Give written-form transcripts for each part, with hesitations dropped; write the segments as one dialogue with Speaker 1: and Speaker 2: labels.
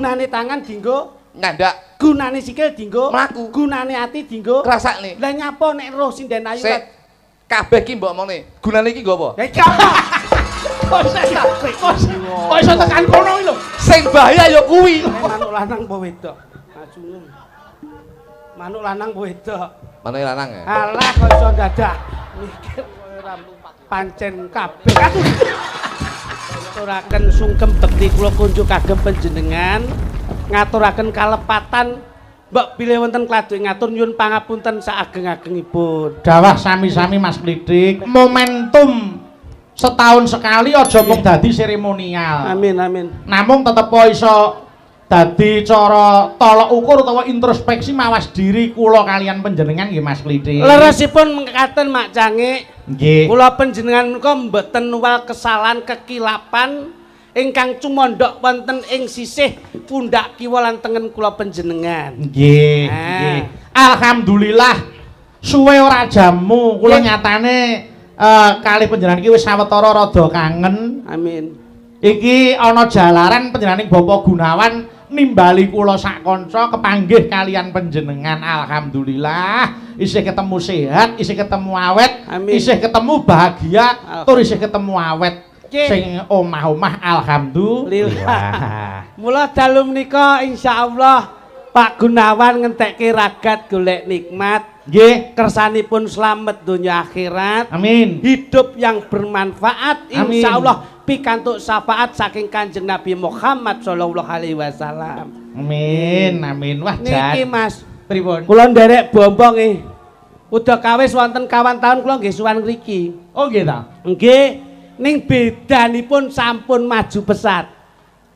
Speaker 1: Gunane tangan dinggo
Speaker 2: nyandak.
Speaker 1: Gunane sikil dinggo
Speaker 2: Mlaku.
Speaker 1: Gunane ati dinggo
Speaker 2: Ngrasakne.
Speaker 1: Lah nyapa nek roh sinden ayu
Speaker 2: Sik. Kabeh ki mbok omongne. Gunane iki nggo apa?
Speaker 1: Ya iki apa? Kok iso tekan kono iki lho.
Speaker 2: Sing bahaya ya kuwi.
Speaker 1: Manuk lanang apa wedok? Ajune. Manuk lanang apa wedok?
Speaker 2: Manuk lanang ya?
Speaker 1: Alah kok iso dadak. Mikir ora pancen kabeh. Ngaturaken sungkem bekti kula kunjuk kagem panjenengan. Ngaturaken kalepatan Mbak bilih wonten kladuk ngatur nyuwun pangapunten saageng-agengipun.
Speaker 3: Dawah sami-sami Mas Klidik. Momentum setahun sekali aja mung dadi seremonial.
Speaker 1: Amin amin.
Speaker 3: Namung tetep iso dadi cara tolok ukur utawa introspeksi mawas diri kula kalian panjenengan nggih Mas Klidik.
Speaker 1: Leresipun mekaten Mak Cangik.
Speaker 3: Nggih.
Speaker 1: Kula panjenengan menika mboten nuwal kesalahan kekilapan ingkang cumondhok wonten ing sisih pundak kiwa lan tengen kula panjenengan.
Speaker 3: Nggih, nggih. Alhamdulillah suwe ora jamu kula nyatane kalih panjenengan iki wis sawetara rada kangen.
Speaker 1: Amin.
Speaker 3: Iki ana jalaran panjenenganing Bapak Gunawan nimbali kula sak kanca kepanggih kalian panjenengan. Alhamdulillah isih ketemu sehat, isih ketemu awet,
Speaker 1: Amin.
Speaker 3: isih ketemu bahagia, tur isih ketemu awet. Sing omah-omah alhamdulillah.
Speaker 1: Mula dalu menika insyaallah Pak Gunawan ngentekke ragat golek nikmat.
Speaker 3: Nggih,
Speaker 1: kersanipun slamet donya akhirat.
Speaker 3: amin.
Speaker 1: Hidup yang bermanfaat
Speaker 3: Amin.
Speaker 1: insyaallah pikantuk syafaat saking Kanjeng Nabi Muhammad sallallahu alaihi wasallam.
Speaker 3: Amin, amin. Wah,
Speaker 1: Niki
Speaker 3: jan.
Speaker 1: Mas,
Speaker 3: Pripun?
Speaker 1: kula nderek bombong nggih. Udah kawis wonten kawan tahun kula nggih suwan mriki.
Speaker 3: Oh, nggih ta.
Speaker 1: Nggih. Ning bedanipun sampun maju pesat.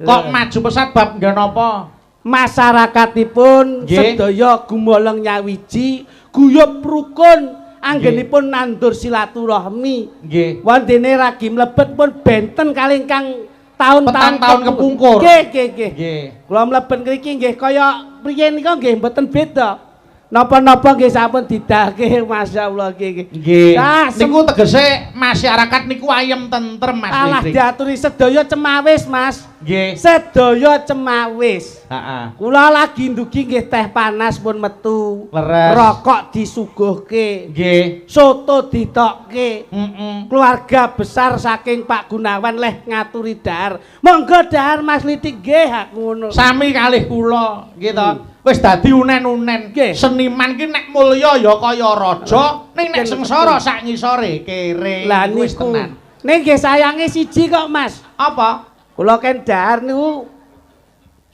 Speaker 3: Kok maju pesat bab nggih napa?
Speaker 1: Masyarakatipun
Speaker 3: Nggih.
Speaker 1: sedaya gumolong nyawiji, guyub rukun, anggenipun nandur silaturahmi.
Speaker 3: Nggih.
Speaker 1: Wondene ragi mlebet pun benten kalih ingkang
Speaker 3: Petang tahun kepungkur.
Speaker 1: Nggih, nggih, nggih.
Speaker 3: Nggih.
Speaker 1: Kula mlebet mriki nggih kaya priyen nika nggih mboten beda. Napa-napa nggih sampun didahke masyaallah nggih.
Speaker 3: Nggih.
Speaker 1: Nah,
Speaker 3: Niku tegese masyarakat niku ayem tentrem Mas
Speaker 1: alah
Speaker 3: Lidik.
Speaker 1: diaturi sedaya cemawis, Mas.
Speaker 3: Nggih.
Speaker 1: Sedaya cemawis.
Speaker 3: Heeh.
Speaker 1: Kula lagi ndugi nggih teh panas pun metu.
Speaker 3: Leres.
Speaker 1: Rokok disuguhke.
Speaker 3: Nggih.
Speaker 1: Soto ditokke.
Speaker 3: Heeh.
Speaker 1: Keluarga besar saking Pak Gunawan leh ngaturi dahar. Monggo dahar Mas Lidik nggih aku ngono.
Speaker 3: Sami kalih kula nggih to. Wis dadi unen-unen.
Speaker 1: Nggih.
Speaker 3: Seniman ki nek mulya ya kaya raja, ning nek sengsara sak ngisore kere.
Speaker 1: Lah
Speaker 3: Wis
Speaker 1: niku.
Speaker 3: tenan.
Speaker 1: Ning nggih sayange siji kok Mas.
Speaker 3: Apa?
Speaker 1: Kula ken dahar niku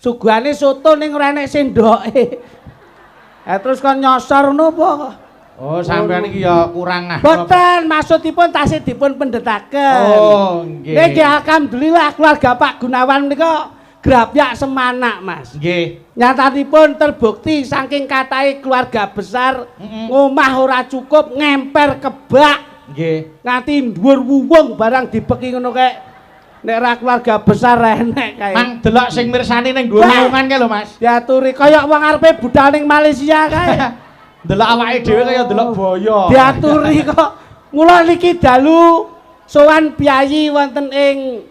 Speaker 1: suguhane soto ning ora enek sendoke. Terus kon nyosor napa kok?
Speaker 3: Oh, sampean iki ya kurang ah.
Speaker 1: Boten, maksudipun tasih dipun pendhetaken.
Speaker 3: Oh, nggih.
Speaker 1: Nggih alhamdulillah keluarga Pak Gunawan menika grapyak semanak, Mas.
Speaker 3: Nggih.
Speaker 1: Nyatanipun terbukti saking katahe keluarga besar ngomah ora cukup ngemper kebak
Speaker 3: Nggih.
Speaker 1: nganti dhuwur wuwung barang dibeki ngono kae. Nek ra keluarga besar enek kae.
Speaker 3: Mang delok sing mirsani ning dhuwur lowongan kae lho, Mas.
Speaker 1: Diaturi kaya wong arepe budal ning Malaysia kae.
Speaker 3: Delok awake dhewe kaya delok boyo.
Speaker 1: Diaturi kok. Mula niki dalu sowan piyayi wonten ing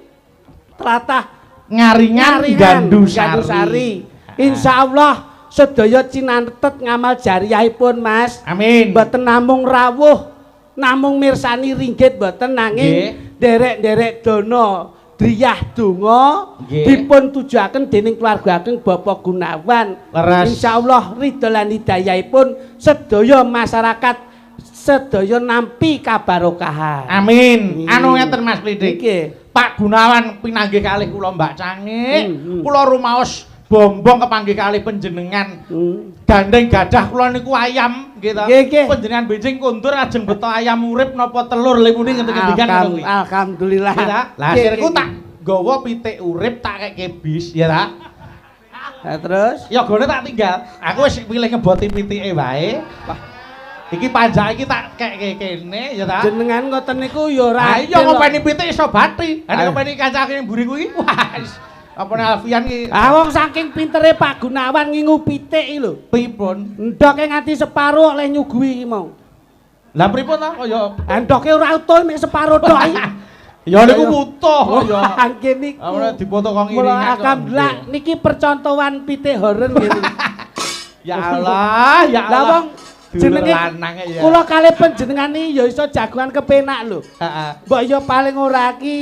Speaker 1: tlatah
Speaker 3: Ngaringan Gandusari.
Speaker 1: Insyaallah sedaya cinatet ngamal jariyahipun Mas.
Speaker 3: Amin.
Speaker 1: Mboten namung rawuh, namung mirsani ringgit mboten nanging derek-derek dono driyah donga dipun tujuaken dening keluarga ageng Bapak Gunawan. Insyaallah ridho lan hidayahipun sedaya masyarakat sedaya nampi kabarokahan.
Speaker 3: Amin. Anu ngeten Mas Lidik.
Speaker 1: Nggih.
Speaker 3: Pak Gunawan pinanggih kalih kula Mbak Cangik. Kula rumaos bombong kepanggih kalih panjenengan. Gandeng gadah kula niku ayam nggih to. Panjenengan benjing kondur ajeng beto ayam urip napa telur lha muni ngenten-ngendikan ngono kuwi.
Speaker 1: Alhamdulillah.
Speaker 3: Lah akhirku tak nggawa pitik urip tak keke bis ya ta.
Speaker 1: Terus
Speaker 3: ya gone tak tinggal. Aku wis pilih ngeboti pitike wae. Iki panjang iki tak kek kene ya ta.
Speaker 1: Jenengan ngoten niku ya ora.
Speaker 3: Iya ngopeni pitik iso bati. Nek ngopeni kancane mburi kuwi wah apane Alfian iki.
Speaker 1: Wong saking pintere Pak Gunawan ngingu pitik iki lho.
Speaker 3: Pripun?
Speaker 1: Endoke nganti separo oleh nyuguhi iki mau.
Speaker 3: Lah pripun ta kaya
Speaker 1: endoke ora utuh mek separo tok iki.
Speaker 3: Ya niku butuh ya.
Speaker 1: Nggih niku.
Speaker 3: Ora dipoto kok
Speaker 1: Mula
Speaker 3: ngiringan.
Speaker 1: alhamdulillah niki percontohan pite horen nggih.
Speaker 3: Ya Allah, ya
Speaker 1: Lah
Speaker 3: Allah.
Speaker 1: wong jenenge
Speaker 3: lanange ya.
Speaker 1: kula kalih panjenengan iki ya iso jagoan kepenak lho.
Speaker 3: Heeh.
Speaker 1: Mbok ya paling ora ki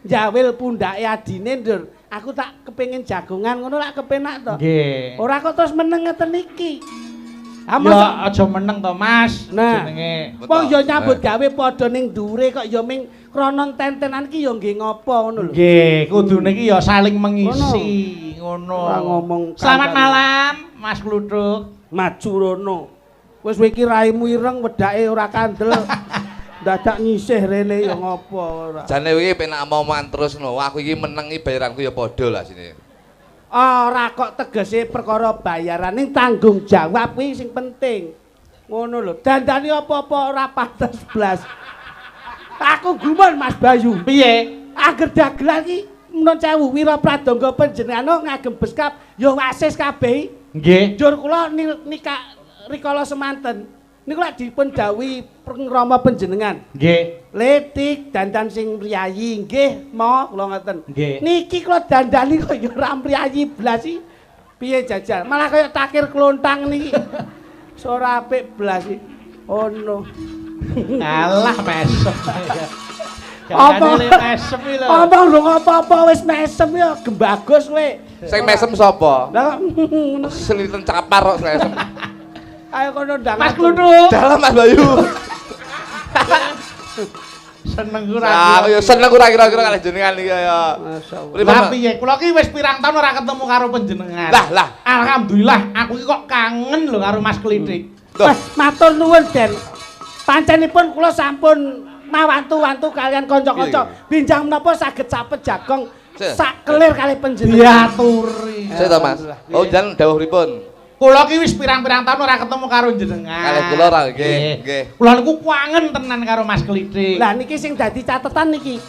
Speaker 1: njawil pundake adine ndur. Aku tak kepengin jagongan ngono lak kepenak to.
Speaker 3: Nggih.
Speaker 1: Ora kok terus meneng ngeten iki.
Speaker 3: Ya aja meneng to, Mas.
Speaker 1: Nah,
Speaker 3: jenenge.
Speaker 1: wong ya nyambut gawe padha ning dhuwure kok ya ming krana tentenan ki ya nggih ngopo ngono lho.
Speaker 3: Nggih, kudune iki ya saling mengisi, ngono.
Speaker 1: Ora ngomong
Speaker 3: Selamat
Speaker 1: kandhane.
Speaker 3: malam, Mas Kluthuk.
Speaker 1: Maju rono. Wis kowe iki raimu ireng wedake ora kandel. Dadak nyisih rene ya ngopo ora.
Speaker 2: Jane iki penak omongan terus no. Aku iki meneng iki bayaranku ya padha lah sini.
Speaker 1: Ora kok tegese perkara bayaran ning tanggung jawab kuwi sing penting. Ngono lho. Dandani apa-apa ora pantes blas. Aku gumun Mas Bayu.
Speaker 3: Piye?
Speaker 1: Ager dagelan iki menawa sewu wira pradangga panjenengan ngagem beskap ya wasis kabeh.
Speaker 3: Nggih.
Speaker 1: Njur kula nikah rikala semanten. Niku lak dipun dawuhi pengrama panjenengan.
Speaker 3: Nggih.
Speaker 1: Letik dandan sing mriyayi nggih mo kula ngoten.
Speaker 3: Nggih.
Speaker 1: Niki kula dandani kok ya ora mriyayi blas iki. Piye jajal? Malah kaya takir klontang niki. Ora apik blas iki. Oh no.
Speaker 3: Alah mesem.
Speaker 1: Apa
Speaker 3: mesem iki lho.
Speaker 1: Apa urung apa-apa wis mesem ya gembagus kowe.
Speaker 2: Sing mesem sapa?
Speaker 1: Lah
Speaker 2: Seliten capar kok mesem.
Speaker 1: ayo kono ndang.
Speaker 3: Mas Kluthuk.
Speaker 2: Dalam Mas Bayu.
Speaker 3: Seneng ora.
Speaker 2: Aku ya seneng ora kira-kira kalih jenengan iki ya.
Speaker 1: Masyaallah.
Speaker 2: Pripun,
Speaker 3: Lah
Speaker 2: Mas?
Speaker 3: piye? Kula ki wis pirang taun ora ketemu karo panjenengan.
Speaker 2: Lah.
Speaker 3: Alhamdulillah, aku ki kok kangen lho karo Mas Klitik.
Speaker 2: Loh.
Speaker 1: Matur nuwun Den. Pancenipun kula sampun mawantu-wantu kalian kanca-kanca. Binjang menapa saged sapet jagong sak kelir kalih panjenengan.
Speaker 3: Diaturi.
Speaker 2: Saya to Mas. Oh jan dawuh pripun?
Speaker 3: Kula ki wis pirang-pirang taun ora ketemu karo jenengan.
Speaker 2: Kalih kula ora nggih. Nggih.
Speaker 3: Kula niku kangen tenan karo Mas Klitik.
Speaker 1: Lah niki sing dadi catetan niki.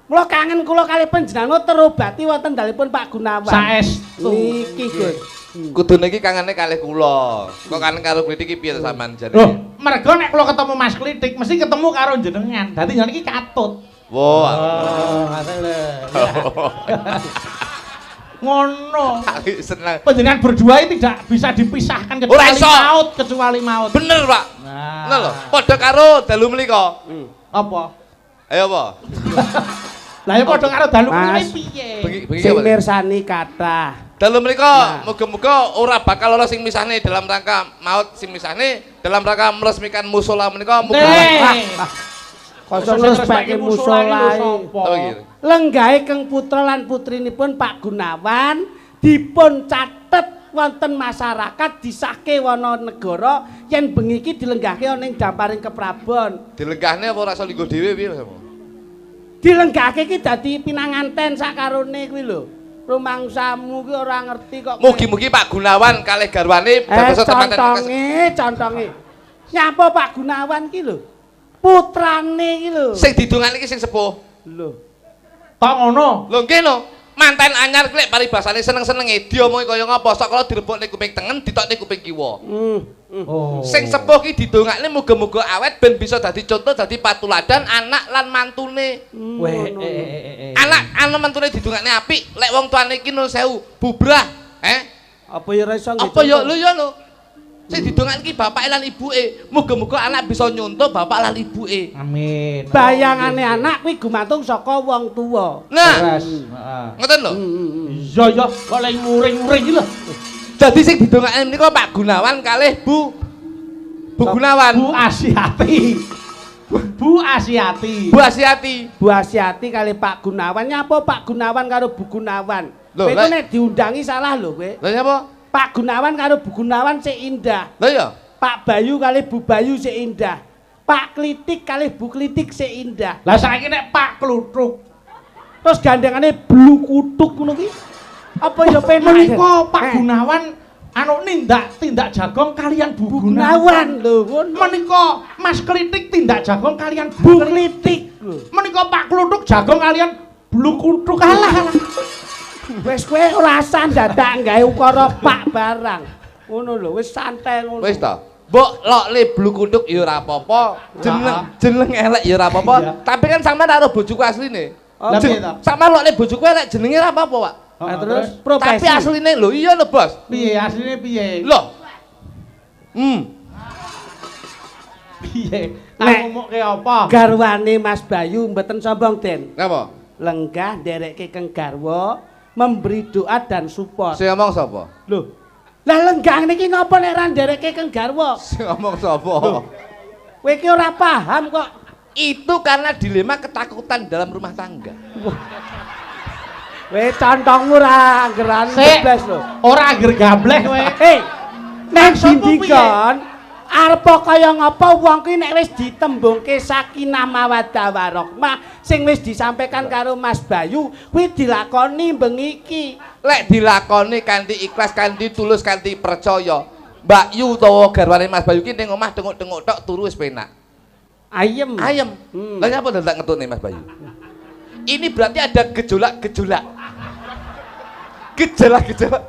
Speaker 1: Mula kangen kula kalih panjenengan terobati wonten dalipun Pak Gunawan.
Speaker 3: Saestu.
Speaker 1: Niki Gus.
Speaker 2: Kudune iki kangane kalih kula. Kok kangen karo Klitik iki piye to sampean jane?
Speaker 3: Loh, mergo nek kula ketemu Mas Klitik mesti ketemu karo jenengan. Dadi yen iki katut.
Speaker 2: Wah.
Speaker 3: ngoten lho. Ngono.
Speaker 2: Aku seneng.
Speaker 3: Panjenengan berdua ini tidak bisa dipisahkan
Speaker 2: Ora iso.
Speaker 3: kecuali maut.
Speaker 2: Bener, Pak.
Speaker 3: Nah.
Speaker 2: Ngono lho. Padha karo dalu menika.
Speaker 3: Apa?
Speaker 2: Ayo apa?
Speaker 3: Lah ya padha karo dalu
Speaker 1: Mas.
Speaker 3: kuwi piye?
Speaker 2: Bengi
Speaker 1: Sing
Speaker 2: apa?
Speaker 1: mirsani kathah.
Speaker 2: Dalu menika muga-muga ora bakal ana sing misahne dalam rangka maut sing misahne dalam rangka meresmikan musala menika muga.
Speaker 1: Kosong respeke musala.
Speaker 2: Apa iki?
Speaker 1: Lenggahe Kang putra lan putrinipun Pak Gunawan dipun catet wonten masyarakat disahke wana negara yen bengi iki dilenggahke ana ing damparing keprabon.
Speaker 2: Dilenggahne apa ora iso linggo dhewe piye Mas?
Speaker 1: Dilenggahke iki dadi pinanganten sakarone kuwi lho. Rumangsamu ki ora ngerti kok.
Speaker 2: Mugi-mugi Pak Gunawan kalih garwane dados teman-teman.
Speaker 1: Contonge. Nyapa Pak Gunawan ki lho? Putrane ki lho.
Speaker 2: Sing didongani iki sing sepuh.
Speaker 1: Lho.
Speaker 3: Kok ngono?
Speaker 2: Lho nggih no. Manten anyar klek paribasane seneng-senenge diomongi kaya ngapa sok kala direbokne kuping tengen ditokne kuping kiwa.
Speaker 3: Oh.
Speaker 2: Sing sepuh ki didongakne muga-muga awet ben bisa dadi contoh dadi patuladan anak lan mantune.
Speaker 3: Weh,
Speaker 2: Anak mantune didongakne apik, lek wong tuane iki nun sewu bubrah,
Speaker 1: Apa ya ora iso nggih?
Speaker 2: Apa ya lho ya lho. Sing didongakne ki bapake lan ibuke, muga-muga anak bisa nyontoh bapak lan ibuke.
Speaker 3: Amin.
Speaker 1: Bayangane anak kuwi gumantung saka wong tuwa.
Speaker 2: Nah,
Speaker 3: Heeh.
Speaker 2: ngoten lho.
Speaker 3: Iya ya, kok lek muring-muring iki lho.
Speaker 2: Dadi sing didongakne menika Pak Gunawan kalih Bu Gunawan.
Speaker 3: Bu Asiati. Bu Asiati.
Speaker 2: Bu Asiati.
Speaker 1: Bu Asiati kali Pak Gunawan. Nyapa Pak Gunawan karo Bu Gunawan?
Speaker 2: Lho,
Speaker 1: Kowe
Speaker 2: lek-
Speaker 1: nek diundangi salah lho kowe.
Speaker 2: Lha nyapa?
Speaker 1: Pak Gunawan karo Bu Gunawan sik indah.
Speaker 2: Lha ya.
Speaker 1: Pak Bayu kali Bu Bayu sik indah. Pak Klitik kali Bu Klitik sik indah.
Speaker 3: Lah saiki nek Pak Kluthuk
Speaker 1: Terus gandengane blu kutuk ngono ki. Apa ya penak?
Speaker 3: menika Pak Gunawan anu tindak jagong kalian Bu
Speaker 1: Gunawan lho ngono.
Speaker 3: Menika Mas Klitik tindak jagong kalian
Speaker 1: Bu Klitik lho.
Speaker 3: Menika Pak Kluthuk jagong kalian Blu Kuthuk. Alah.
Speaker 1: Wis kowe ora usah dadak gawe ukara Pak barang. Ngono lho, wis santai ngono.
Speaker 2: Wis ta. Mbok lokle blu kunduk ya ora apa-apa, jeneng elek ya ora apa-apa. Tapi kan sampean karo bojoku asline.
Speaker 3: Lah piye to?
Speaker 2: Sampean lokle bojoku elek jenenge ora apa-apa, Pak.
Speaker 1: Terus profesi.
Speaker 2: Tapi asline lho, iya lho, Bos.
Speaker 3: Piye asline piye?
Speaker 2: Loh.
Speaker 3: Piye?
Speaker 1: Nek
Speaker 3: Ngomongke apa?
Speaker 1: garwane Mas Bayu mboten sombong, Den.
Speaker 2: Napa?
Speaker 1: Lenggah nderekke keng garwa, memberi doa dan support.
Speaker 2: Sing ngomong sapa?
Speaker 1: Lho. Lah lenggah niki ngapa nek ra nderekke keng garwa?
Speaker 2: Sing ngomong sapa?
Speaker 1: Kowe iki ora paham kok.
Speaker 2: Itu karena dilema ketakutan dalam rumah tangga.
Speaker 1: Kowe contongmu ra anggeran blas lho.
Speaker 3: Ora angger gableh kowe.
Speaker 1: Nek dindikon arep kaya ngapa wong ki nek wis ditembungke sakinah mawaddah warahmah sing wis disampaikan karo Mas Bayu kuwi dilakoni bengi iki.
Speaker 2: Lek dilakoni kanthi ikhlas, kanthi tulus, kanthi percaya. Mbak Yu utawa garwane Mas Bayu ki ning omah tengok-tengok tok turu wis penak.
Speaker 1: Ayem.
Speaker 2: Ayem. Lah nyapa ndak ngetune Mas Bayu? Ini berarti ada gejolak-gejolak. Gejolak-gejolak.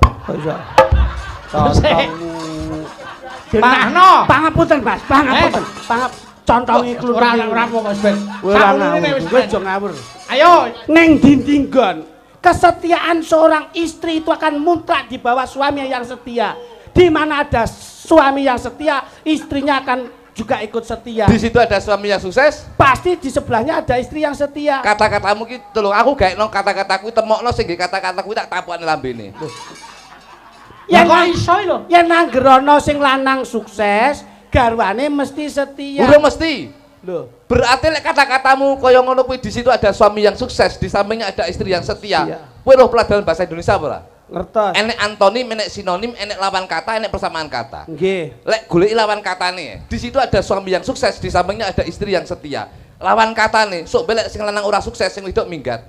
Speaker 3: Genahno.
Speaker 1: Pangapunten, Mas. Pangapunten. Contongi kluthuk.
Speaker 3: Ora apa Mas Ben.
Speaker 1: Ora ngawur. Wis aja ngawur.
Speaker 3: Ayo.
Speaker 1: Neng dindinggon. Kesetiaan seorang istri itu akan mutlak di bawah suami yang setia. Di mana ada suami yang setia, istrinya akan juga ikut setia.
Speaker 2: Di situ ada suami yang sukses,
Speaker 1: pasti di sebelahnya ada istri yang setia.
Speaker 2: Kata-katamu ki tolong aku gaekno kata-kataku temokno sing kata-kataku tak tapukane lambene.
Speaker 1: Yen kok iso lho. Yen nanggerono sing lanang sukses, garwane mesti setia.
Speaker 2: Udah mesti.
Speaker 1: Loh,
Speaker 2: berarti lek kata-katamu kaya ngono kuwi di situ ada suami yang sukses, di sampingnya ada istri yang setia. Kowe lho pelajaran bahasa Indonesia apa ora?
Speaker 1: Ngertos.
Speaker 2: Enek antonim, enek sinonim, enek lawan kata, enek persamaan kata.
Speaker 1: Nggih.
Speaker 2: Lek goleki lawan katane, di situ ada suami yang sukses, di sampingnya ada istri yang setia. Lawan katane, sok belek sing lanang ora sukses, sing wedok minggat.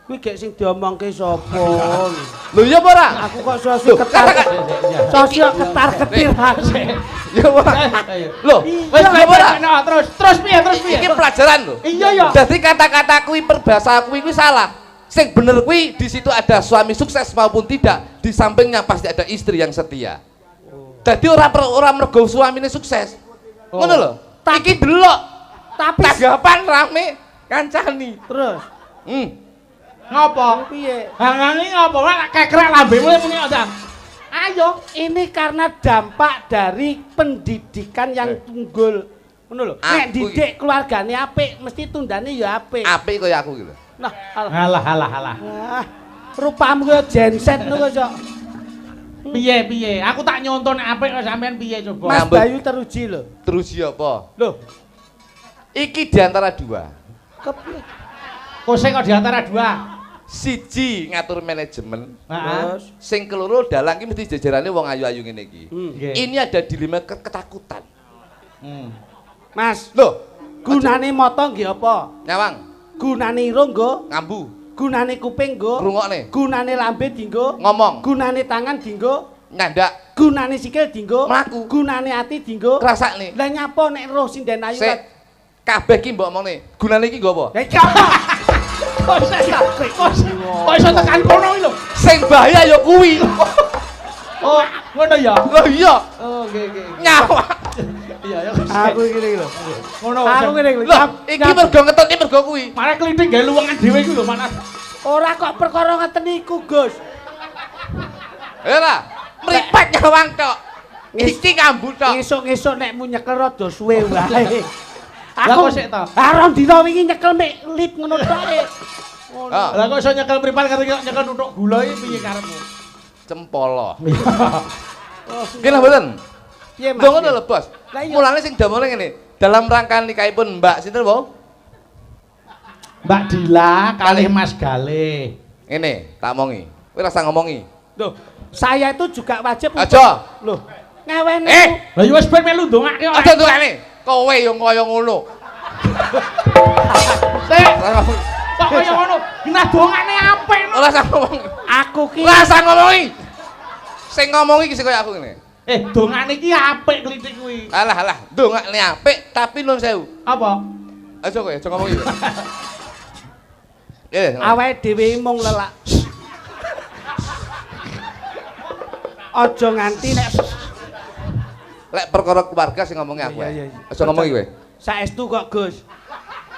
Speaker 1: Kuwi gek sing diomongke sapa?
Speaker 2: Lho iya apa ora?
Speaker 1: Aku kok sosok ketar. Sosok ketar-ketir aku.
Speaker 2: Ya ora. Lho, wis iya ora?
Speaker 3: Terus piye?
Speaker 2: Iki pelajaran lho.
Speaker 3: Iya ya.
Speaker 2: Dadi kata-kata kuwi perbahasa kuwi salah. Sing bener kuwi di situ ada suami sukses maupun tidak, di sampingnya pasti ada istri yang setia. Dadi ora mergo suamine sukses. Ngono lho. Iki delok. Tapi tanggapan rame kancani.
Speaker 1: Terus.
Speaker 3: Ngopo?
Speaker 1: Piye?
Speaker 3: Hangangi ngopo? Ora kekrek lambemu muni ora. Ayo,
Speaker 1: ini karena dampak dari pendidikan yang tunggul. Ngono lho. Nek didik keluargane apik, mesti tundane ya apik.
Speaker 2: Apik kaya aku iki lho.
Speaker 1: Nah,
Speaker 3: alah.
Speaker 1: Rupamu kaya genset ngono kok.
Speaker 3: Piye? Aku tak nyonton nek apik kok sampean piye coba.
Speaker 1: Mas Bayu teruji lho.
Speaker 2: Teruji apa?
Speaker 1: Loh.
Speaker 2: Iki diantara dua.
Speaker 1: Kepiye?
Speaker 3: Kok sing kok diantara dua?
Speaker 2: Siji ngatur manajemen.
Speaker 3: Terus
Speaker 2: sing keloro dalang iki mesti jajarane wong ayu-ayu ngene iki. Ini ada dilema ketakutan.
Speaker 1: Mas,
Speaker 2: lho,
Speaker 1: gunane mata nggih apa?
Speaker 2: Nyawang.
Speaker 1: Gunane irung nggo
Speaker 2: ngambu.
Speaker 1: Gunane kuping nggo
Speaker 2: ngrungokne.
Speaker 1: Gunane lambe dienggo
Speaker 2: ngomong.
Speaker 1: Gunane tangan dienggo
Speaker 2: nyandak.
Speaker 1: Gunane sikil dienggo
Speaker 2: mlaku.
Speaker 1: Gunane ati dienggo
Speaker 2: ngrasakne.
Speaker 1: Lah nyapa nek roh sinden ayu
Speaker 2: kabeh ki mbok omongne. Gunane iki nggo apa?
Speaker 1: Lah iki apa?
Speaker 3: Kok iso tekan kono iki lho.
Speaker 2: Sing bahaya ya kuwi.
Speaker 3: Oh, ngono ya.
Speaker 2: Lho iya.
Speaker 3: Oh, nggih.
Speaker 2: Nyawa.
Speaker 3: Iya ya.
Speaker 1: Aku iki lho.
Speaker 3: Ngono.
Speaker 1: Aku ngene lho.
Speaker 2: Iki mergo ngetut iki mergo kuwi.
Speaker 3: Mare klithik gawe luwengan dhewe iku lho, Manas.
Speaker 1: Ora kok perkara ngeten iku, Gus.
Speaker 2: Ora. Mripet nyawang tok. Iki kambu tok.
Speaker 1: Esuk-esuk nek mu nyekel rada suwe wae.
Speaker 3: Aku sik to.
Speaker 1: Rong dina wingi nyekel mek lip ngono tok.
Speaker 3: Lah kok iso nyekel mripat karo nyekel nuthuk gula iki piye karepmu?
Speaker 2: Cempolo. Kena mboten?
Speaker 1: Piye Mas?
Speaker 2: Ngono lho, Bos. Mulane sing damel ngene. Dalam rangka nikahipun Mbak sinten wae?
Speaker 3: Mbak Dila kalih Mas Galih.
Speaker 2: Ngene, tak omongi. Kowe rasa ngomongi.
Speaker 1: Loh, saya itu juga wajib
Speaker 2: aja.
Speaker 1: Loh, ngewene.
Speaker 3: Lah ya wis ben melu ndongake kok.
Speaker 2: Aja ndongake. Kowe yo kaya ngono.
Speaker 3: Sik. Kok kaya ngono? Genah dongane apik.
Speaker 2: Ora usah ngomong.
Speaker 1: Aku ki
Speaker 2: ora usah ngomongi. Sing ngomongi ki sing kaya aku ngene.
Speaker 3: Dongane iki apik klitik kuwi.
Speaker 2: Alah, dongane apik tapi nuwun sewu.
Speaker 3: Apa?
Speaker 2: Aja kowe, aja ngomongi.
Speaker 1: Awake dhewe mung lelak. Aja nganti nek
Speaker 2: Lek perkara keluarga sing ngomongi aku. Aja ngomongi kowe.
Speaker 1: Saestu kok, Gus.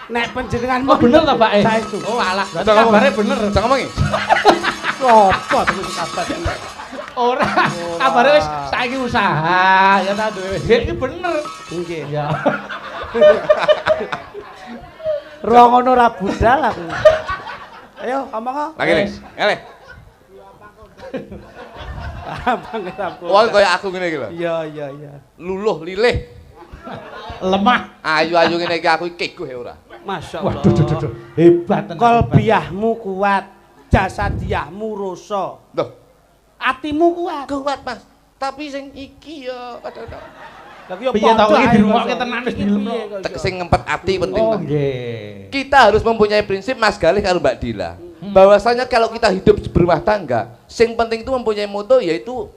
Speaker 1: Nek panjenengan
Speaker 3: bener ta, Pak?
Speaker 1: Saestu.
Speaker 3: Oh, alah. Kabare bener.
Speaker 2: Aja ngomongi.
Speaker 1: Apa terus kabar?
Speaker 3: Ora, kabare wis saiki usaha ya ta duwe. Iki bener.
Speaker 1: Nggih.
Speaker 3: Ya.
Speaker 1: Ro ngono ra budal aku. Ayo ngomong.
Speaker 2: Lagi nih. Ngene.
Speaker 1: Abang rampung.
Speaker 2: Wong kaya aku ngene iki lho.
Speaker 1: Iya.
Speaker 2: Luluh lilih.
Speaker 3: Lemah.
Speaker 2: Ayu-ayu ngene iki aku keguh ya ora.
Speaker 1: Masyaallah.
Speaker 3: Waduh. Hebat tenan.
Speaker 1: Kolbiahmu kuat, jasadiahmu rosa.
Speaker 2: Loh,
Speaker 1: Atimu kuat.
Speaker 2: kuat Mas. Tapi sing iki ya
Speaker 1: Lah ki yo
Speaker 3: Piye ta iki dirungokke tenan wis dilem.
Speaker 2: sing ngempet ati penting.
Speaker 3: Oh
Speaker 2: Mas.
Speaker 3: nggih.
Speaker 2: Kita harus mempunyai prinsip Mas Galih karo Mbak Dila. Bahwasanya kalau kita hidup berumah tangga, sing penting itu mempunyai moto yaitu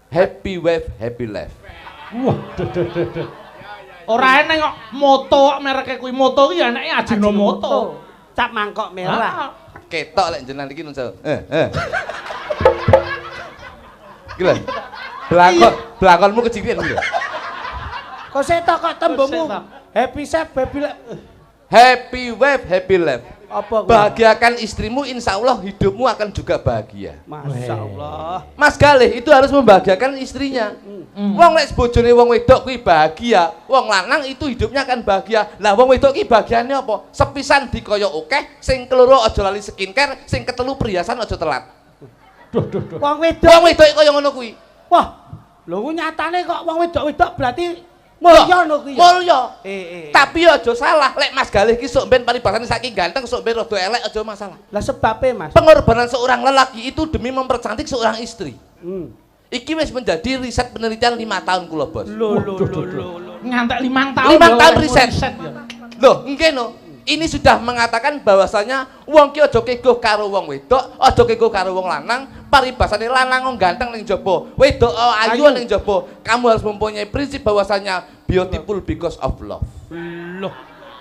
Speaker 2: happy wife, happy life.
Speaker 3: Wah, ora enek kok moto mereke kuwi moto iki anake Ajinomoto.
Speaker 1: Cap mangkok merah.
Speaker 2: Ketok lek jenengan iki nunsa. Iki lho. Blakonmu kecipian iki lho.
Speaker 1: Kok setok kok tembungmu. Happy chef, happy life.
Speaker 2: Happy wife, happy life.
Speaker 1: Apa kuwi?
Speaker 2: Bahagiakan istrimu, insya Allah hidupmu akan juga bahagia.
Speaker 1: Masyaallah.
Speaker 2: Mas Galih itu harus membahagiakan istrinya. Wong lek bojone wong wedok kuwi bahagia, wong lanang itu hidupnya akan bahagia. Lah wong wedok ki bahagiane apa? Sepisan dikaya akeh, sing keloro aja lali skincare, sing ketelu perhiasan aja telat.
Speaker 1: Wong wedok.
Speaker 2: Wong wedok kaya ngono kuwi.
Speaker 1: Wah, lho ku nyatane kok wong wedok-wedok berarti mulya ngono kuwi.
Speaker 2: Mulya.
Speaker 1: Tapi
Speaker 2: Tapi aja salah, lek Mas Galih ki sok ben paribasane saking ganteng, sok ben rada elek aja masalah.
Speaker 1: lah sebabnya Mas.
Speaker 2: Pengorbanan seorang lelaki itu demi mempercantik seorang istri.
Speaker 1: Hmm.
Speaker 2: Iki wis menjadi riset penelitian 5 tahun kula, Bos.
Speaker 1: Lho.
Speaker 3: Ngantek 5 tahun.
Speaker 2: 5 tahun riset.
Speaker 3: Ya.
Speaker 2: Loh, nggih no. Ini sudah mengatakan bahwasanya wong ki aja keguh karo wong wedok, aja keguh karo wong lanang, paribasane lanang wong ganteng ning jaba, wedok ayu ning jaba. Kamu harus mempunyai prinsip bahwasanya beautiful because of love.
Speaker 1: Loh.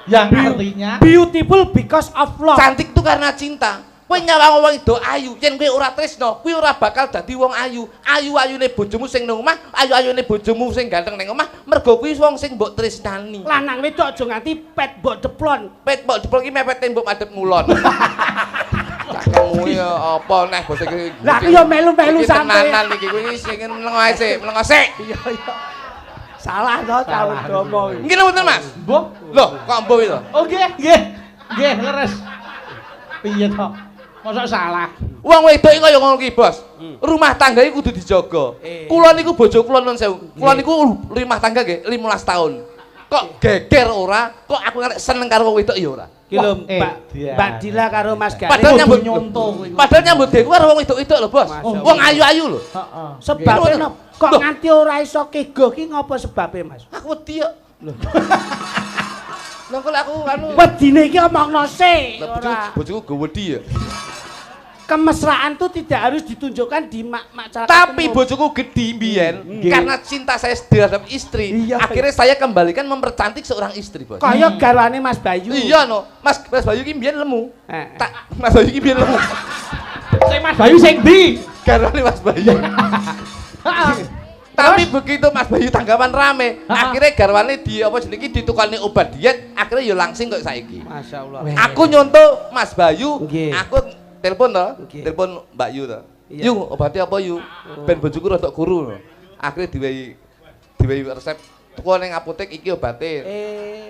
Speaker 3: Yang artinya
Speaker 1: Beautiful because of love.
Speaker 2: Cantik itu karena cinta. Kowe nyawang wong wedok ayu, yen kowe ora tresno, kuwi ora bakal dadi wong ayu. Ayu-ayune bojomu sing nang omah, ayu-ayune bojomu sing ganteng ning omah, mergo kuwi wong sing mbok tresnani.
Speaker 1: Lanang wedok aja nganti pet mbok deplon.
Speaker 2: Pet mbok dipol ki mepet tembok madhep ngulon. Kamu ya apa neh bos iki.
Speaker 1: Lah aku yo melu-melu sampe.
Speaker 2: Tenanan iki kuwi sing mlengo ae sik, mlengo sik.
Speaker 1: Iya. Salah to taun domo.
Speaker 2: Nggih mboten Mas.
Speaker 3: Mbok.
Speaker 2: Loh, kok mbok itu?
Speaker 3: Oh nggih. Nggih, leres. Piye to? Mosok salah.
Speaker 2: Wong wedok iki kaya ngono ki, Bos. Rumah tangga iki kudu dijaga. Kula niku bojo kula nun sewu. Kula niku rumah tangga nggih 15 tahun. Kok geger ora? Kok aku ngarep seneng karo wong wedok ya ora?
Speaker 1: Ki lho Mbak Dila karo Mas Galih.
Speaker 2: Padahal nyambut
Speaker 3: nyonto kuwi.
Speaker 2: Padahal nyambut dewe karo wong wedok-wedok lho, Bos. Wong ayu-ayu lho.
Speaker 3: Heeh.
Speaker 1: Sebabnya kok nganti ora iso keguh ki ngopo sebabe Mas?
Speaker 2: Aku wedi kok. Lho. Lah kok aku anu
Speaker 1: Wedine iki omongno sik ora.
Speaker 2: bojoku go wedi ya.
Speaker 1: Kemesraan tuh tidak harus ditunjukkan di masyarakat.
Speaker 2: Tapi bojoku gede mbiyen karena cinta saya terhadap istri.
Speaker 1: Iya.
Speaker 2: Akhirnya saya kembalikan mempercantik seorang istri, Bos.
Speaker 1: Kaya garwane Mas Bayu.
Speaker 2: Iya no. Mas Bayu ki mbiyen lemu. Mas Bayu ki mbiyen lemu.
Speaker 3: Sing Mas Bayu sing ndi?
Speaker 2: Garwane Mas Bayu. Tapi begitu Mas Bayu tanggapan rame, akhirnya garwane di apa jenenge ditukani obat diet, akhirnya ya langsing kok saiki.
Speaker 1: Masyaallah.
Speaker 2: Aku nyontoh Mas Bayu,
Speaker 1: Nggih.
Speaker 2: aku telepon to,
Speaker 1: Nggih.
Speaker 2: telepon Mbak Yu to.
Speaker 1: Iya.
Speaker 2: Yu, obatnya apa Yu? Ben bojoku rada kuru. Akhirnya diwehi resep tuku ning apotek iki obate.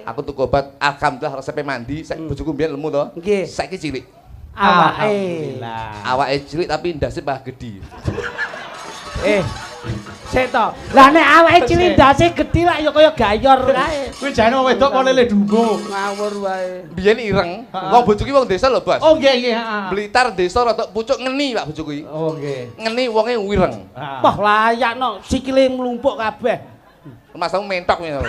Speaker 2: Aku tuku obat, alhamdulillah resepnya mandi, saiki bojoku mbiyen lemu to.
Speaker 1: Nggih.
Speaker 2: Saiki cilik.
Speaker 1: Alhamdulillah.
Speaker 2: Awake cilik tapi ndase bah gede.
Speaker 1: Sik to. Lah nek awake cilik ndase gedhi lak ya kaya gayor kae.
Speaker 3: Kuwi jane wong wedok kok lele dungo.
Speaker 1: Ngawur wae.
Speaker 2: Biyen ireng, wong bojoku wong desa lho, Bos.
Speaker 3: Oh nggih, heeh.
Speaker 2: Blitar desa rada pucuk ngeni Pak bojoku iki.
Speaker 3: Oh nggih.
Speaker 2: Ngeni wonge wireng.
Speaker 1: Wah layak no sikile mlumpuk kabeh.
Speaker 2: Masamu mentok ngono.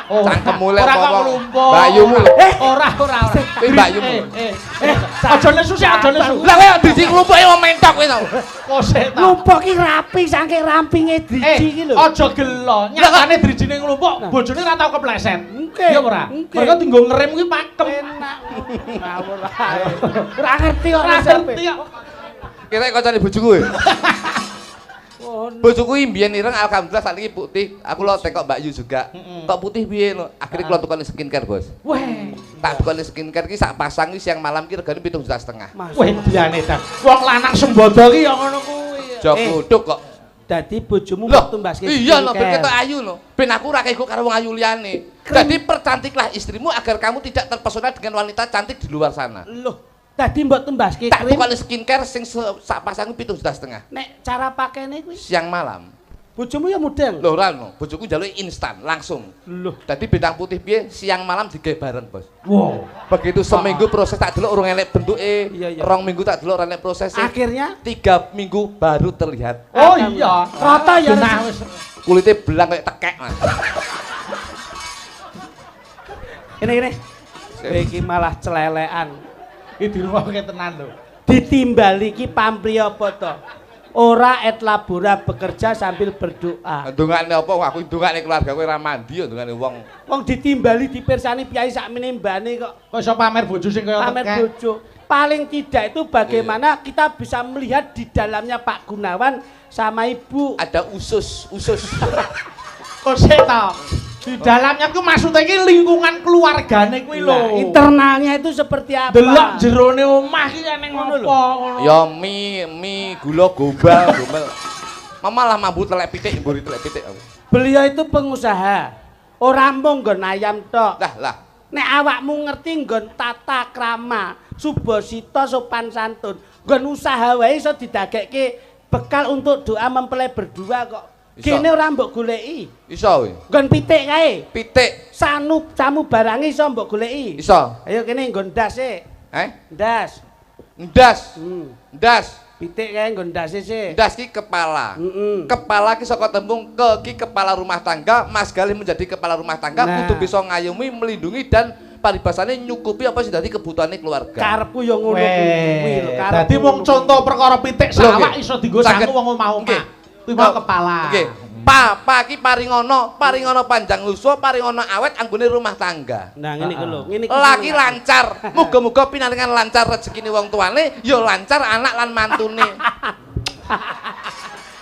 Speaker 3: Oh,
Speaker 2: Cangkemmu lek
Speaker 3: ora kok
Speaker 2: apa?
Speaker 3: nglumpuk.
Speaker 2: Bayumu.
Speaker 3: Ora.
Speaker 2: Kuwi mbayumu.
Speaker 3: Aja nesu sik, aja nesu.
Speaker 2: Lah kowe driji nglumpuke wong mentok kowe to.
Speaker 3: Kosek ta.
Speaker 1: Mlumpuk ki rapi saking rampinge driji ki lho.
Speaker 3: Aja gelo. Nyatane drijine nglumpuk, bojone ora tau kepleset.
Speaker 1: Nggih.
Speaker 3: Iya ora?
Speaker 1: Nggih.
Speaker 3: Mergo tinggo ngerem kuwi pakem.
Speaker 1: Enak. Ngawur wae. Ora ngerti kok
Speaker 3: Ora
Speaker 1: resepe.
Speaker 3: ngerti kok.
Speaker 2: Kira kancane bojoku kowe. Bojoku mbiyen ireng alhamdulillah saiki putih. Aku lo tekok Mbak Yu juga. Tok putih piye lho. Akhire kula tukoni skincare, Bos.
Speaker 3: Weh,
Speaker 2: Tak tukoni skincare ki sak pasang ki siang malam ki regane 7,5 juta.
Speaker 3: weh diane ta. Wong lanang sembodo ki ya ngono kuwi.
Speaker 2: Aja kutuk kok.
Speaker 1: Dadi bojomu mbok tumbaske.
Speaker 2: Iya lho, ben ketok ayu lho. Ben aku ora kaya karo wong ayu liyane. Jadi percantiklah istrimu agar kamu tidak terpesona dengan wanita cantik di luar sana.
Speaker 1: Loh, tadi mbok tumbaske
Speaker 2: Tak
Speaker 1: krim.
Speaker 2: tukoni skincare sing sak pasang 7,5 juta.
Speaker 1: Nek cara pakainya kuwi
Speaker 2: Siang malam.
Speaker 1: bojomu ya mudeng.
Speaker 2: Lho ora lho, bojoku njaluki instan langsung.
Speaker 1: Loh,
Speaker 2: Dadi bintang putih piye siang malam digawe bareng, Bos.
Speaker 3: Wow.
Speaker 2: Begitu seminggu proses tak delok urung elek bentuke.
Speaker 1: Iya, iya.
Speaker 2: 2 minggu tak delok ora elek prosesnya.
Speaker 1: akhirnya
Speaker 2: 3 minggu baru terlihat.
Speaker 3: Oh iya,
Speaker 1: rata ya.
Speaker 3: Nah, wis.
Speaker 2: Kulitnya belang kayak tekek, Mas.
Speaker 1: Ini. Iki malah celelekan.
Speaker 3: Iki dirungokke tenan lho.
Speaker 1: Ditimbali iki pamrih apa to? Ora et labora bekerja sambil berdoa.
Speaker 2: Ndongakne apa aku ndongakne keluargaku ora mandi ya ndongakne wong.
Speaker 1: Wong ditimbali dipirsani piyai sakmene mbane kok
Speaker 3: Kok iso pamer bojo sing kaya
Speaker 1: pamer
Speaker 3: tekek.
Speaker 1: bojo. Paling tidak itu bagaimana kita bisa melihat di dalamnya Pak Gunawan sama Ibu.
Speaker 2: Ada usus.
Speaker 3: Kok sik ta. Di dalamnya ku maksudnya iki lingkungan keluargane kuwi
Speaker 1: Nah,
Speaker 3: lho.
Speaker 1: internalnya itu seperti apa?
Speaker 3: Delok jerone omah iki eneng
Speaker 1: Ngono lho.
Speaker 3: apa ngono.
Speaker 2: Ya mie, gula gombal. Mama lah mambu telek pitik, mburi telek pitik aku.
Speaker 1: Beliau itu pengusaha. Ora mung nggon ayam tok.
Speaker 2: Lah.
Speaker 1: Nek awakmu ngerti nggon tata krama, subosito sopan santun, nggon usaha wae iso didagekke bekal untuk doa mempelai berdua kok.
Speaker 2: Iso.
Speaker 1: Kene ora mbok goleki.
Speaker 2: Iso kowe.
Speaker 1: Nggon pitik kae.
Speaker 2: Pitik.
Speaker 1: Camu barang iso mbok goleki.
Speaker 2: Iso.
Speaker 1: Ayo kene nggon ndas e. Ndas.
Speaker 2: Ndas. Ndas.
Speaker 1: Pitik kae nggon ndas e sik.
Speaker 2: Ndas ki kepala.
Speaker 1: Heeh.
Speaker 2: Kepala ki saka tembung ke ki kepala rumah tangga, Mas Galih menjadi kepala rumah tangga
Speaker 1: Nah.
Speaker 2: kudu bisa ngayomi, melindungi dan paribasane nyukupi apa sing dadi kebutuhane keluarga.
Speaker 1: Karepku ya ngono kuwi lho.
Speaker 3: Dadi wong contoh perkara pitik
Speaker 2: Lho,
Speaker 3: sawak
Speaker 2: nggih.
Speaker 3: iso dienggo
Speaker 2: Saged.
Speaker 3: sangu wong omah-omah.
Speaker 2: Nggih.
Speaker 3: Kuwi mau kepala.
Speaker 2: Nggih. Papa ki paringono panjang lusuh, paringono awet anggone rumah tangga.
Speaker 1: Nah ngene iki lho, ngene iki.
Speaker 2: Laki lancar, muga-muga pinaringan lancar rezekine wong tuane, ya lancar anak lan mantune.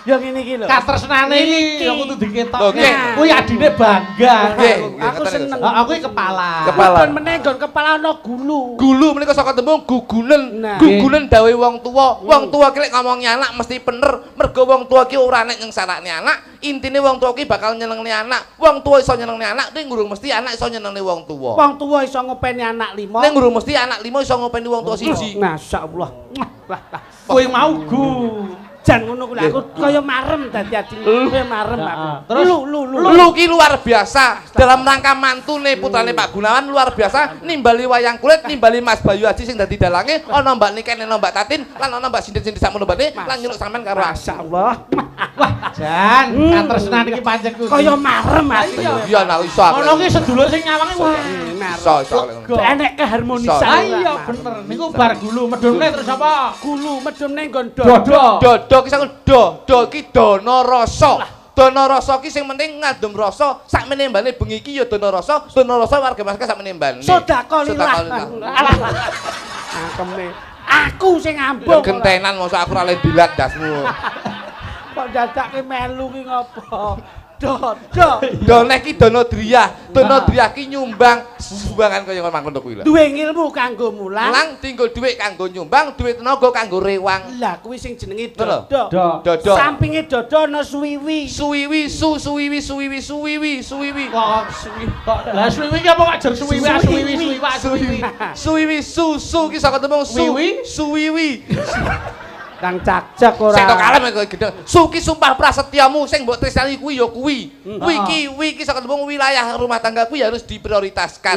Speaker 1: Ya ngene iki lho.
Speaker 3: Katresnane iki
Speaker 1: Iki.
Speaker 3: ya kudu diketokke.
Speaker 2: Lho, nggih.
Speaker 3: Kuwi adine bangga.
Speaker 2: Nggih.
Speaker 1: Aku seneng.
Speaker 3: Aku iki kepala.
Speaker 2: Kepala.
Speaker 1: Bukan meneh nggon kepala ana gulu.
Speaker 2: Gulu menika saka tembung gugunen.
Speaker 1: Nah.
Speaker 2: Gugunen dawe wong tuwa. Wong tuwa ki lek ngomongi anak mesti bener. Mergo wong tuwa ki ora nek nyengsarane anak, intine wong tuwa ki bakal nyenengne anak. Wong tuwa iso nyenengne anak, ning ngurung mesti anak iso nyenengne wong tuwa.
Speaker 1: Wong tuwa iso ngopeni anak 5.
Speaker 2: Ning ngurung mesti anak 5 iso ngopeni wong tuwa siji.
Speaker 1: Masyaallah. Wah,
Speaker 3: Kuwi mau gu.
Speaker 1: jan ngono kuwi aku kaya marem dadi ati. Kowe marem aku.
Speaker 3: Terus?
Speaker 1: Lu.
Speaker 2: Lu ki luar biasa dalam rangka mantune putrane Pak Gunawan luar biasa nimbali wayang kulit, nimbali Mas Bayu Haji sing dadi dalange, ana Mbak Niken, ana Mbak Tatin, lan ana Mbak Sindir-sindir sakmono mbane, lan nyeluk sampean karo aku.
Speaker 1: Masyaallah.
Speaker 3: Wah, Jan, katresnan iki pancen kudu.
Speaker 1: Kaya marem aku.
Speaker 2: Iya nah iso aku.
Speaker 3: Ono ki sedulur sing nyawange wah.
Speaker 2: Iso.
Speaker 1: Enek keharmonisan.
Speaker 3: Ah iya bener. Niku bar gulu medhunne terus apa?
Speaker 1: Gulu medhone nggon
Speaker 3: Dodo.
Speaker 2: Dodo ki sakon do ki dana rasa. Dana rasa ki sing penting ngadem rasa, sakmene mbane bengi ki ya dana rasa warga masyarakat sakmene mbane.
Speaker 1: Sedekah lillah. Alah. Angkeme. Aku sing ngambung.
Speaker 2: Gentenan mosok aku ora le dilat dasmu.
Speaker 1: Kok dadake melu ki ngopo? Dodo.
Speaker 2: Doneh ki dana driyah ki nyumbang sumbangan kaya mangkono kuwi lho.
Speaker 1: Duwe ilmu kanggo mulang.
Speaker 2: Mulang tinggal dhuwit kanggo nyumbang, dhuwit tenaga kanggo rewang.
Speaker 1: Lah kuwi sing jenenge
Speaker 2: Lho.
Speaker 1: dodo.
Speaker 2: Dodo.
Speaker 1: Sampinge dodo ana suwiwi.
Speaker 2: Suwiwi.
Speaker 3: Kok lah suwiwi ki apa wajar suwiwi.
Speaker 2: Suwiwi susu ki saka tembung
Speaker 3: Suwiwi?
Speaker 2: Suwiwi.
Speaker 1: Kang cak-cak ora.
Speaker 2: Sing tok kalem kowe gedhe. Suki sumpah prasetyamu sing mbok tresnani kuwi ya kuwi. Kuwi ki saka tembung wilayah rumah tangga kuwi harus diprioritaskan.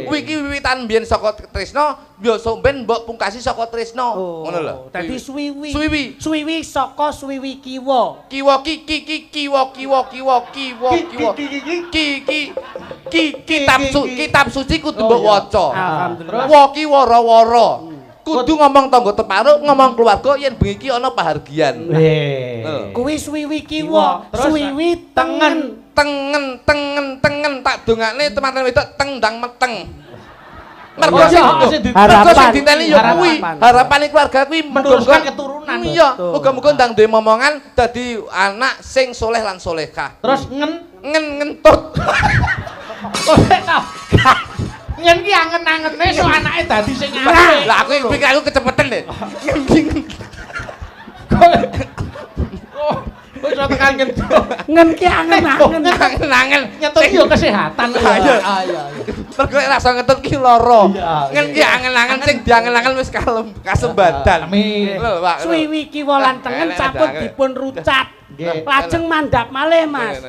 Speaker 2: Kuwi ki wiwitan biyen saka tresno, ya somben mbok pungkasi saka tresno. Ngono lho.
Speaker 1: Dadi suwiwi.
Speaker 2: Suwiwi.
Speaker 1: Suwiwi saka suwiwi kiwa.
Speaker 2: Kiwa kitab suci kudu mbok waca.
Speaker 1: Alhamdulillah.
Speaker 2: Wa ki wara-wara. Kudu ngomong tangga teparuk, ngomong keluarga yen bengi iki ana pahargian.
Speaker 1: Kuwi suwiwi kiwa, suwiwi tengen.
Speaker 2: Tengen tak dongakne teman-teman wedok teng ndang meteng. Mergo sing diteni ya kuwi harapane keluarga kuwi
Speaker 3: meneruskan keturunan.
Speaker 2: Iya, muga-muga ndang duwe momongan dadi anak sing soleh lan solehah.
Speaker 3: Terus
Speaker 2: ngentut.
Speaker 3: Ngen ki angen-angene so anake dadi sing apik.
Speaker 2: Lah aku pikir aku kecepeten deh.
Speaker 3: Kok iso tekan ngentut.
Speaker 1: Ngen ki angen-angen.
Speaker 2: Angen-angen
Speaker 3: Nyetut yo kesehatan.
Speaker 2: Iya. Mergo rasa ngentut ki lara.
Speaker 3: Iya.
Speaker 2: Ngen ki angen-angen sing diangen-angen wis kalem kasembadan.
Speaker 3: Amin.
Speaker 2: Lho, Pak.
Speaker 1: Suwi kiwolan tengen sampun dipun rucat. Lajeng mandhap malih, Mas.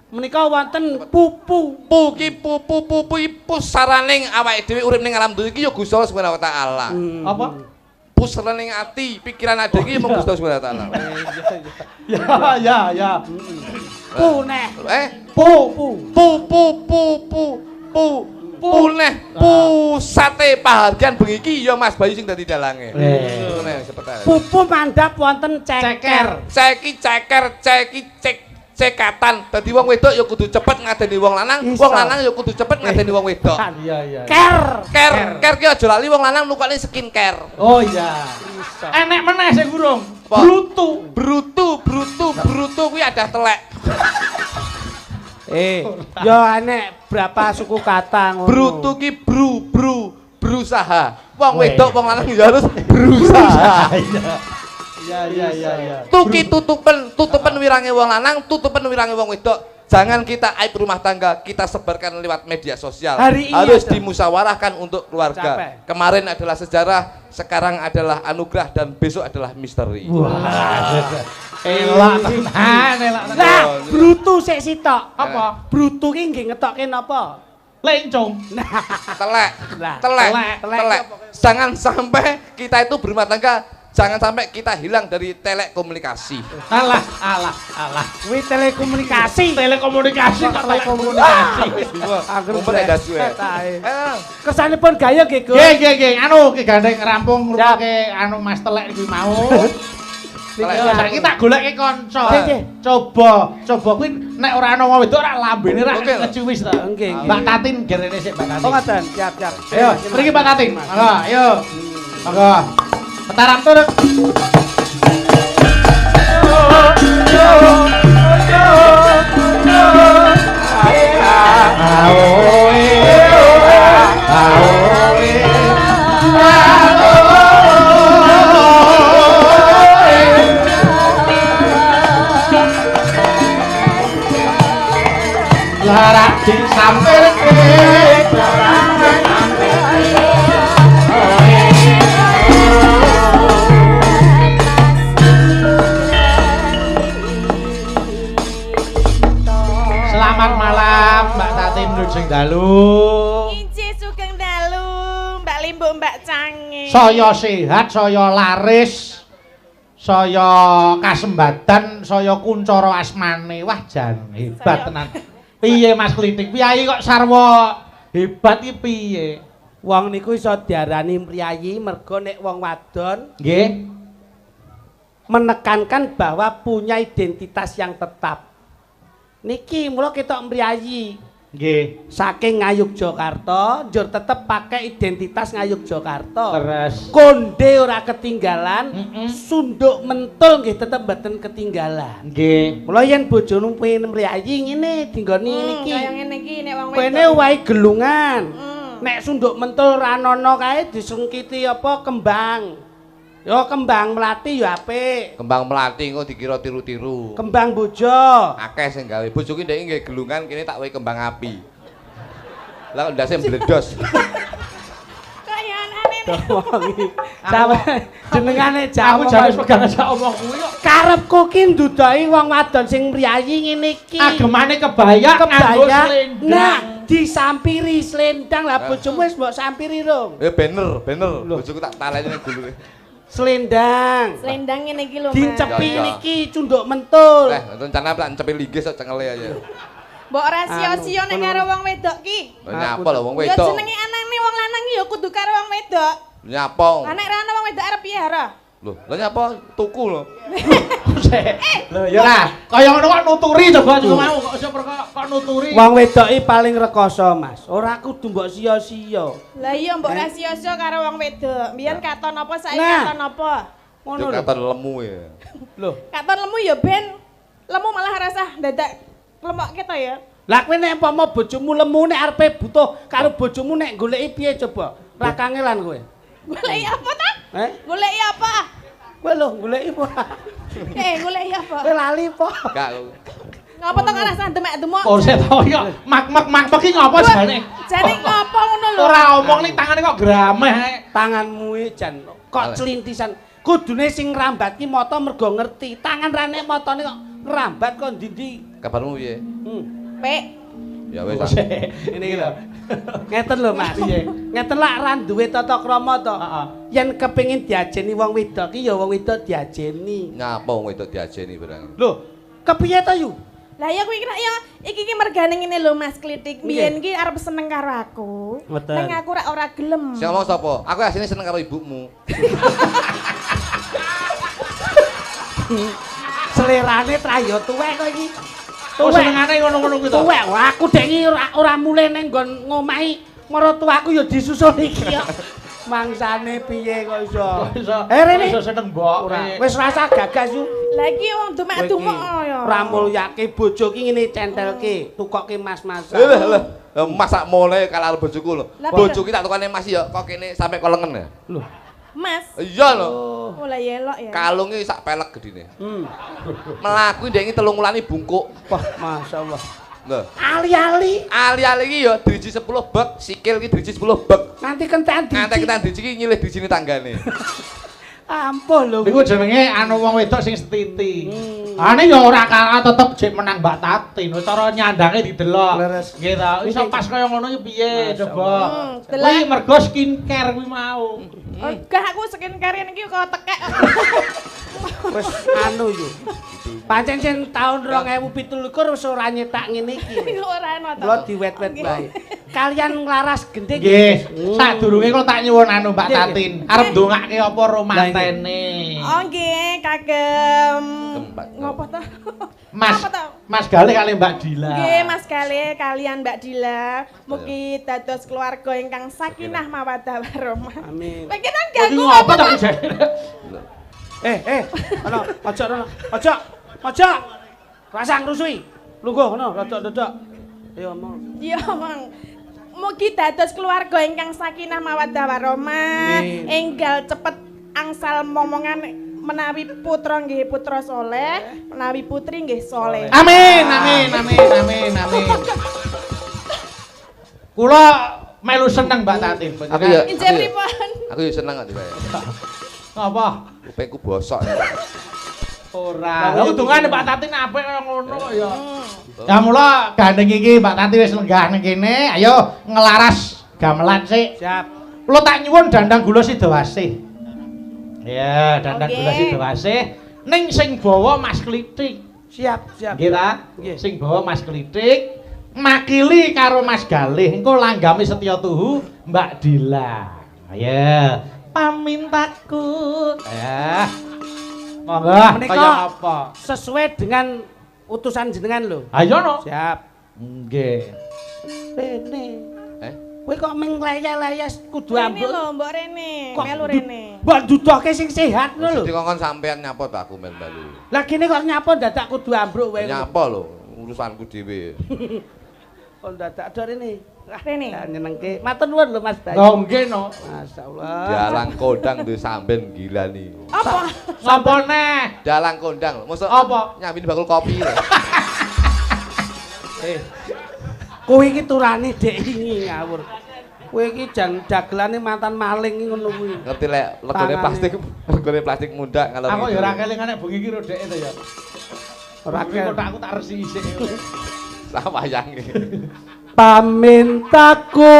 Speaker 1: Menika wonten pupu.
Speaker 2: Pupu pusaraning awake dhewe urip ning alam dunya iki ya Gusti Allah Subhanahu wa taala.
Speaker 3: Apa?
Speaker 2: Pusaraning ati, pikiran ade iki mung Gusti Allah Subhanahu wa taala.
Speaker 3: Ya.
Speaker 1: Pu neh.
Speaker 2: Neh pusate pahargyan bengi iki ya Mas Bayu sing dadi dalange. Ngene sepetane.
Speaker 1: Pupu mandhap wonten ceker.
Speaker 2: Cekatan. Dadi wong wedok ya kudu cepet ngadeni wong lanang, wong lanang ya kudu cepet ngadeni wong wedok.
Speaker 3: Iya.
Speaker 2: Ker ki aja lali wong lanang nukane skincare.
Speaker 3: Oh iya. Enek meneh sing burung.
Speaker 2: Brutu kuwi ada telek.
Speaker 1: Yo enek berapa suku kata ngono.
Speaker 2: Brutu ki berusaha. Wong wedok wong lanang ya harus berusaha.
Speaker 3: Iya.
Speaker 2: Tuki tutupen wirange wong lanang, tutupen wirange wong wedok. Jangan kita aib rumah tangga, kita sebarkan lewat media sosial. Harus dimusyawarahkan untuk keluarga. Kemarin adalah sejarah, sekarang adalah anugerah dan besok adalah misteri.
Speaker 3: Elak tenan.
Speaker 1: Lah, brutu sik sitok.
Speaker 3: Apa?
Speaker 1: Brutu ki nggih ngetokke napa?
Speaker 3: Lencong.
Speaker 2: Telek. Jangan sampai kita itu berumah tangga, jangan sampai kita hilang dari telekomunikasi.
Speaker 3: Alah.
Speaker 1: Kuwi telekomunikasi.
Speaker 3: Telekomunikasi kok telekomunikasi.
Speaker 2: Mumpung ada suwe.
Speaker 1: Kesanipun gaya nggih, Gus.
Speaker 3: Nggih. Anu ki gandeng rampung ngrungokne anu Mas Telek iki mau. Saiki tak goleke kanca. Coba kuwi nek ora ana wong wedok ora lambene ora ngeciwis ta.
Speaker 1: Nggih.
Speaker 3: Mbak Tatin gerene sik Mbak Tatin.
Speaker 1: Oh ngoten, siap.
Speaker 3: Ayo, mriki Mbak Tatin. Monggo, ayo. Monggo. Petaram turut. Larak disampirke Selamat malam Mbak Tatin Lujeng Dalu.
Speaker 4: Inci sugeng dalu Mbak Limbo Mbak Cange.
Speaker 3: Saya sehat, saya laris, saya kasembadan, saya kuncara asmane. Wah jan hebat tenan. Piye Mas Klitik? Piyayi kok sarwa hebat iki piye?
Speaker 1: Wong niku iso diarani priyayi mergo nek wong wadon
Speaker 3: Nggih.
Speaker 1: menekankan bahwa punya identitas yang tetap. Niki mula ketok mriyayi.
Speaker 3: Nggih.
Speaker 1: Saking Ngayogyakarta, njur tetep pakai identitas Ngayogyakarta.
Speaker 3: Terus
Speaker 1: konde ora ketinggalan, sunduk mentul nggih tetep mboten ketinggalan.
Speaker 3: nggih.
Speaker 1: Mula yen bojone pengen mriyayi ngene dinggoni niki.
Speaker 4: Kaya ngene iki nek wong wedok.
Speaker 1: Kene wae gelungan. Nek sunduk mentul ra ana kae disungkiti apa kembang. Yo kembang melati yo apik.
Speaker 2: Kembang melati engko dikira tiru-tiru.
Speaker 1: Kembang bojo.
Speaker 2: Akeh sing gawe. Bojoku ndek nggih gelungan kene tak wehi kembang api. Lah ndase mbledos.
Speaker 4: Kaya aneh.
Speaker 1: Sampe jenengane
Speaker 3: Aku jane pegang aja omong kuwi kok.
Speaker 1: karepku ki ndudohi wong wadon sing mriyayi ngene iki.
Speaker 3: Agemane kebaya nganggo slendang.
Speaker 1: Nah, disampiri slendang lah bojomu wis mbok sampiri rung.
Speaker 2: Bener. Bojoku tak taleni ning gulune.
Speaker 1: Slendang.
Speaker 4: Selendang ngene iki lho, Mas.
Speaker 1: Dicepi niki cunduk mentul.
Speaker 2: Rencana tak cepil linggis kok cengele aja.
Speaker 4: Mbok ora sia-sia nek karo wong wedok ki.
Speaker 2: Nyapa lho wong
Speaker 4: Ya
Speaker 2: wedok.
Speaker 4: jenenge anane wong lanang ki ya kudu karo wong wedok.
Speaker 2: Nyapa.
Speaker 4: Lah nek ra ana wong wedok arep piye ora?
Speaker 2: Lho, lah nyapa tuku lho.
Speaker 3: Lho ya ra, kaya ngono kok nuturi coba mau kok nuturi.
Speaker 1: Wong wedok iki paling rekoso, Mas. Ora kudu mbok sia-sia.
Speaker 4: Lah iya mbok ra sia-sia karo wong wedok. Mbiyen katon apa saiki katon apa?
Speaker 1: Ngono lho.
Speaker 2: Katon lemu ya.
Speaker 1: Lho,
Speaker 4: Katon lemu ya ben lemu malah rasah dadak lemok kita ya.
Speaker 1: lah kowe nek umpama bojomu lemu nek arepe butuh karo bojomu nek goleki piye coba? Ra kangelan kowe.
Speaker 4: Goleki apa ta? Goleki apa?
Speaker 1: Kowe lho goleki apa?
Speaker 4: Goleki apa?
Speaker 1: Kowe lali apa?
Speaker 2: Gak.
Speaker 4: Ngapa to ngrasa demek-demok?
Speaker 3: Oh, saya tahu ya. Mak iki ngapa jane?
Speaker 4: Jane ngapa ngono lho?
Speaker 3: Ora omong ning tangane kok grameh.
Speaker 1: Tanganmu iki jan kok celintisan. Kudune sing ngrambat ki mata mergo ngerti. Tangan rane matane kok ngrambat kok ndi-ndi.
Speaker 2: Kabarmu piye?
Speaker 4: Pek.
Speaker 2: Ya wis.
Speaker 1: Ngene iki lho. Ngeten lho Mas. Ngeten lak ra duwe tata krama to. Yen kepengin diajeni wong wedok ki ya wong wedok diajeni.
Speaker 2: Nyapa wong wedok diajeni barang.
Speaker 1: Lho, kepiye to yu?
Speaker 4: Lah ya kuwi kira ya iki mergane ngene lho Mas Klitik. Biyen ki arep seneng karo aku. Ning aku ora gelem.
Speaker 2: Sing ngomong sapa? Aku asline seneng karo ibumu.
Speaker 1: Selerane trayo tuwek kok iki.
Speaker 3: Oh, senengane ngono-ngono kuwi to.
Speaker 1: Tuwek, aku dek iki ora mulih ning nggon ngomahi maratuaku ya disusul iki ya. Mangsane piye kok iso? Rene
Speaker 3: iso seneng mbok.
Speaker 1: Wis rasa gagas yu.
Speaker 4: Lah iki wong demek-demok ya.
Speaker 1: Ora mulyake bojo ki ngene centelke, tukoke mas-masan.
Speaker 2: Lho, masak mole karo bojoku lho. Bojoku tak tukane Mas ya kok kene sampe kolengen ya.
Speaker 1: Lho.
Speaker 4: Mas.
Speaker 2: Iya lho.
Speaker 4: Oh lah yelok ya.
Speaker 2: Kalunge sak pelek gedine. Melaku ndek iki 3 wulane bungkuk.
Speaker 1: Wah, masyaallah.
Speaker 2: Lho.
Speaker 1: Ali-ali.
Speaker 2: Ali-ali iki ya driji 10 bek, sikil iki driji 10 bek.
Speaker 1: Nganti kentekan driji.
Speaker 2: Nganti kentekan driji iki nyilih drijine tanggane.
Speaker 1: Ampuh lho.
Speaker 3: Niku jenenge anu wong wedok sing setiti. Ane ya ora kalah tetep jek menang Mbak Tatin. Cara nyandange didelok. Nggih ta. Iso pas kaya ngono iki piye coba. Kuwi mergo skincare kuwi mau.
Speaker 4: Gah aku skincare niki kok tekek.
Speaker 1: Wis anu yo. Pancen sing taun 2017 wis ora nyetak ngene iki.
Speaker 4: Ora ana to.
Speaker 1: Kula diwet-wet bae. Kalian nglaras gending.
Speaker 3: Nggih. Sadurunge kula tak nyuwun anu Mbak Tatin. Arep ndongake apa romantene?
Speaker 4: Oh nggih, kagem. Ngopo to?
Speaker 3: Mas Galih kali Mbak Dila.
Speaker 4: Nggih, Mas Galih kalian Mbak Dila. Mugi dados keluarga ingkang sakinah mawaddah warahmah.
Speaker 1: Amin.
Speaker 4: Lagi nang ganggu
Speaker 3: apa to?
Speaker 1: Ono, ojo. Rasang rusui. Lungguh ngono, rodok-rodok. Ayo omong.
Speaker 4: Iya, Mang. Mugi dados keluarga ingkang sakinah mawaddah warahmah. Enggal cepet angsal momongan menawi putra nggih putra soleh, menawi putri nggih soleh.
Speaker 3: Amin. Kula melu seneng Mbak Tatin.
Speaker 2: Aku ya.
Speaker 4: Injih pripun?
Speaker 2: Aku ya seneng kok dibae.
Speaker 3: Apa?
Speaker 2: Kupingku bosok.
Speaker 3: Ora. Lah undungane Mbak Tatin apik kaya ngono kok ya. Ya mula gandeng iki Mbak Tatin wis lenggah ning kene, ayo ngelaras gamelan sik.
Speaker 1: Siap.
Speaker 3: Kula tak nyuwun dandang gula Sidawasih. Ya, dandang gula Sidawasih. Ning sing bawa Mas Klitik.
Speaker 1: Siap.
Speaker 3: Nggih ta? Sing bawa Mas Klitik, makili karo Mas Galih. Engko langgami Setya Tuhu Mbak Dila. Ya, pamintaku. Ya. Monggo, kaya apa?
Speaker 1: Sesuai dengan utusan jenengan lho.
Speaker 3: Ayo no.
Speaker 1: Siap.
Speaker 3: Nggih.
Speaker 1: Rene. Kowe kok menglayas kudu ambruk.
Speaker 4: Rene lho, Mbok Rene. Melu Rene.
Speaker 1: Mbok dudohke sing sehat lho.
Speaker 2: Dadi kongkon sampean nyapa to aku melu.
Speaker 1: Lah kene kok nyapa dadak kudu ambruk wae.
Speaker 2: Nyapa lho, urusanku dhewe.
Speaker 1: Kok dadak do Rene.
Speaker 4: Rene.
Speaker 1: Nyenengke. Matur nuwun lho Mas Bayu.
Speaker 3: Oh nggih no.
Speaker 1: Masyaallah.
Speaker 2: Dalang kondang duwe sampean gila nih.
Speaker 4: Apa?
Speaker 3: Sapa neh?
Speaker 2: Dalang kondang. Mosok
Speaker 3: Apa?
Speaker 2: nyambini bakul kopi lho.
Speaker 1: Kowe iki turane dek iki ngawur. Kowe iki jan dagelane mantan maling ngono kuwi.
Speaker 2: Ngerti lek regane plastik mundak kalau
Speaker 3: Aku ya ora kelingan nek bengi iki ro dek to ya.
Speaker 1: Ora
Speaker 3: kotakku tak resi isik.
Speaker 2: Lah wayange.
Speaker 1: Pamintaku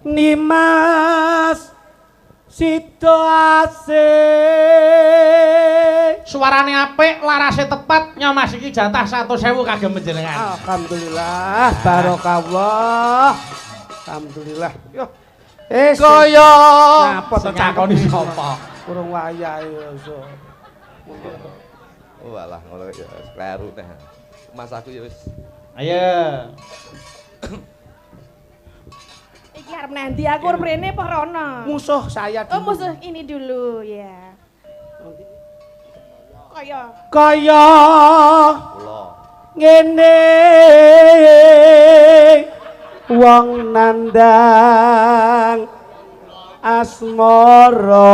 Speaker 1: Nimas Sidawasih.
Speaker 3: Suarane apik, larase tepat, nyomas iki jatah 100.000 kagem panjenengan.
Speaker 1: Alhamdulillah, barokallah. Alhamdulillah. Yo.
Speaker 2: Kaya
Speaker 1: apa to
Speaker 3: ngakoni sapa?
Speaker 1: Urung wayahe iso.
Speaker 2: Oh alah ngono ya kleru teh. Mas aku ya wis.
Speaker 3: Ayo.
Speaker 4: Iki arep nanti aku arep rene apa rono?
Speaker 1: Musuh saya
Speaker 4: Oh,
Speaker 1: dulu.
Speaker 4: musuh ini dulu ya. Kaya
Speaker 2: Kula.
Speaker 1: ngene wong nandang asmara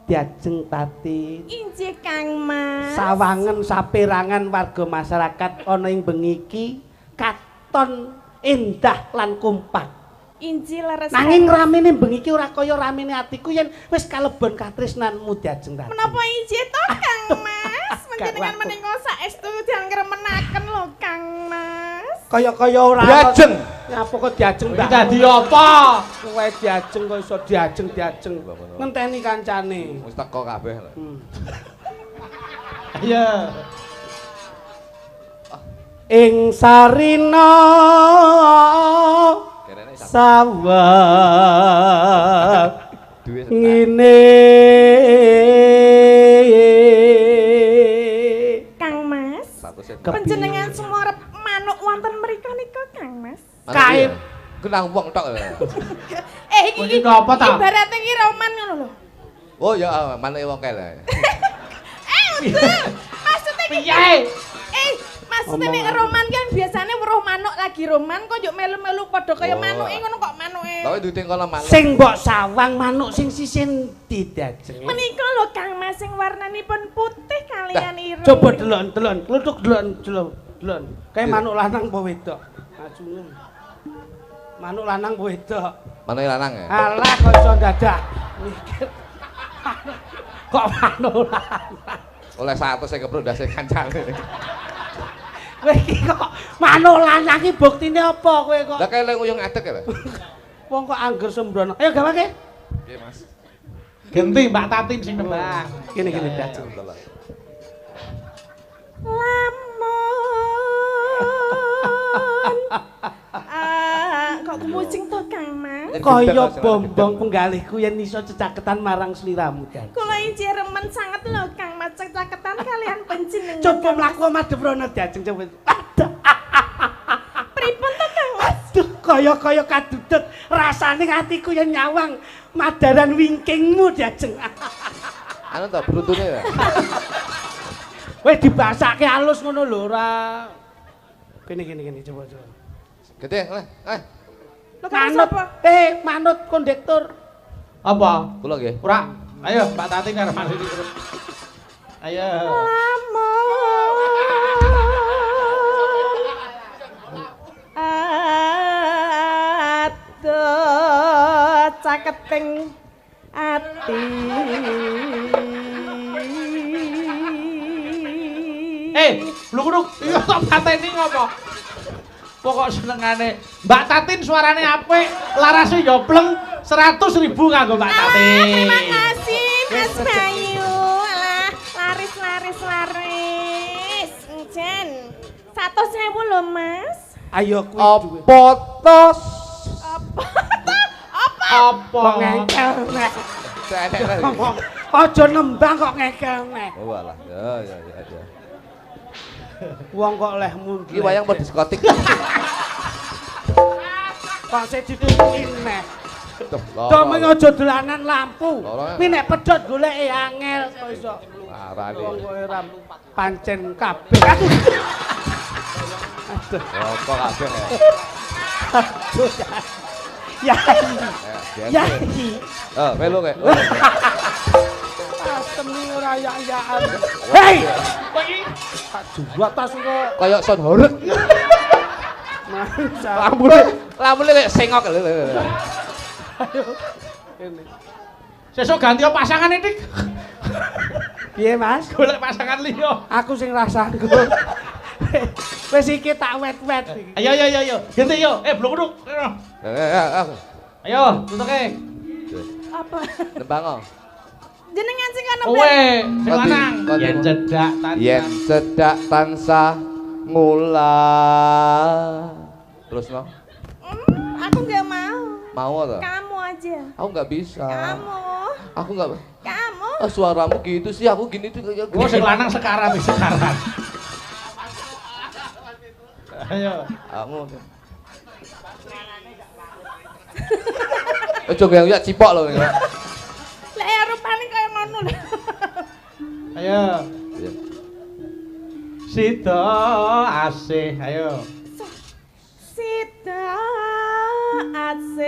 Speaker 1: diajeng tati
Speaker 4: injih Kang Mas.
Speaker 1: sawangen saperangan warga masyarakat ana ing bengi iki katon endah lan kompak.
Speaker 4: Injih leres.
Speaker 1: Nanging ramene bengi iki ora kaya ramene atiku yen wis kalebon katresnanmu diajeng tadi.
Speaker 4: Menapa injih to Kang Mas? Menjenengan menika saestu jan ngremenaken lho Kang Mas.
Speaker 1: Kaya-kaya ora
Speaker 2: Diajeng.
Speaker 1: Nyapa kok diajeng
Speaker 3: Iki dadi apa?
Speaker 1: Kowe diajeng kok iso diajeng. Ngenteni kancane.
Speaker 2: Wis teko kabeh.
Speaker 3: Ayo.
Speaker 1: Ing sarina
Speaker 2: Kerene sak
Speaker 1: sawah
Speaker 2: duwe
Speaker 1: ngene
Speaker 4: Kang Mas. Panjenengan semua arep manuk wonten mriku nika Kang Mas.
Speaker 1: kae
Speaker 2: kenang wong tok.
Speaker 4: Iki
Speaker 3: apa ta?
Speaker 4: ibarate iki roman ngono lho.
Speaker 2: Oh ya manuke wong kae.
Speaker 4: Maksudnya
Speaker 3: Piye?
Speaker 4: maksudnya nek roman kan biasane weruh manuk lagi roman kok yo melu-melu padha kaya manuke ngono kok manuke.
Speaker 2: Lah duwe kono manuk.
Speaker 1: sing mbok sawang manuk sing sisih ndi diajeng.
Speaker 4: Menika lho Kang Mas sing warnanipun putih kalian ireng.
Speaker 1: Coba delon, kluthuk delon. Kae manuk lanang apa wedok? Ajune. Manuk lanang apa wedok?
Speaker 2: Manuke lanang ya.
Speaker 1: Alah kok iso dadak mikir. Kok manuk lanang?
Speaker 2: Oleh 100 sing keprondase kancane.
Speaker 1: Kowe iki kok manuk lanang iki buktine apa kowe kok?
Speaker 2: Lah kae lek uyung adek ya.
Speaker 1: Wong kok angger sembrono. Ayo gawake.
Speaker 2: Nggih, Mas.
Speaker 3: Ganti Mbak Tatin sing nembang.
Speaker 1: Gini diajeng.
Speaker 4: Lamun kok kemucing to Kang Mas?
Speaker 1: Kaya bombong penggalihku yen iso cecaketan marang sliramu kan.
Speaker 4: Kula injih remen sanget lho Kang Mas caketan kalian panjenengan.
Speaker 1: Coba mlaku madhep rono diajeng coba.
Speaker 4: Pripun to Kang Mas?
Speaker 1: Aduh, kaya kadudut rasane atiku yen nyawang madaran wingkingmu diajeng.
Speaker 2: Anu to bruntune ya.
Speaker 1: Wis dibasake halus ngono lho ora. Gini coba.
Speaker 2: Gede,
Speaker 4: Lho Kang
Speaker 1: Manut,
Speaker 4: sapa?
Speaker 1: manut kondektur.
Speaker 3: Apa?
Speaker 2: Kula nggih.
Speaker 3: Ora. Ayo Mbak Tatin karo Mas iki terus. Ayo.
Speaker 4: Aduh, caketing ati.
Speaker 3: Bluk-bluk. Iya kok pateni ngopo? Pokok senengane Mbak Tatin suarane apik, larase yo pleng 100.000 kanggo Mbak Tatin.
Speaker 4: Terima kasih Mas Bayu. Alah, laris. Jan. 100.000 lho, Mas.
Speaker 1: Ayo kuwi duwe.
Speaker 2: Apa tos?
Speaker 3: Apa?
Speaker 1: Ngekel nek.
Speaker 2: Cenek lagi.
Speaker 1: Aja nembang kok ngekel nek.
Speaker 2: Oh alah. Ya.
Speaker 1: Wong kok leh mundur.
Speaker 2: Iki wayang mau diskotik.
Speaker 1: Kok sik ditutuki nek.
Speaker 2: Loh.
Speaker 1: Domeng aja dolanan lampu.
Speaker 2: Lorong.
Speaker 1: Kuwi nek pedhot goleke angel kok iso.
Speaker 2: Arane.
Speaker 1: Wong kowe ora pancen kabeh. Aduh.
Speaker 2: Rokok kabeh ya.
Speaker 1: Aduh. Ya.
Speaker 2: Oh, melu kae.
Speaker 1: Temi ora yak-yakan. Hei!
Speaker 3: Kok iki
Speaker 1: Dua tas kok.
Speaker 2: Kayak son horeg.
Speaker 1: Masa.
Speaker 2: Lamune lek sengok lho.
Speaker 3: sesuk ganti pasangan iki.
Speaker 1: Piye, Mas?
Speaker 3: Golek pasangan liya.
Speaker 1: Aku sing rasangku. Wis iki tak wet-wet iki.
Speaker 3: Ayo. Ganti yo. Bluk-bluk. Ayo, tutuke.
Speaker 4: Apa?
Speaker 2: Nembang.
Speaker 4: Jenengan sing ana
Speaker 3: Kowe sing lanang.
Speaker 2: Kondi.
Speaker 3: Yen cedak tan.
Speaker 2: Yen sedak tansah ngulah. Terus no?
Speaker 4: Aku nggak mau.
Speaker 2: Mau atau?
Speaker 4: Kamu aja.
Speaker 2: Aku nggak bisa.
Speaker 4: Kamu.
Speaker 2: Aku nggak.
Speaker 4: Kamu.
Speaker 2: Oh, suaramu gitu sih, aku gini tuh kayak.
Speaker 3: Oh, sing lanang sekarang. Ayo.
Speaker 2: Kamu. Coba yang cipok loh.
Speaker 4: Lek rupane kaya ngono lho.
Speaker 3: Ayo. Sida asih, ayo.
Speaker 4: Sida asih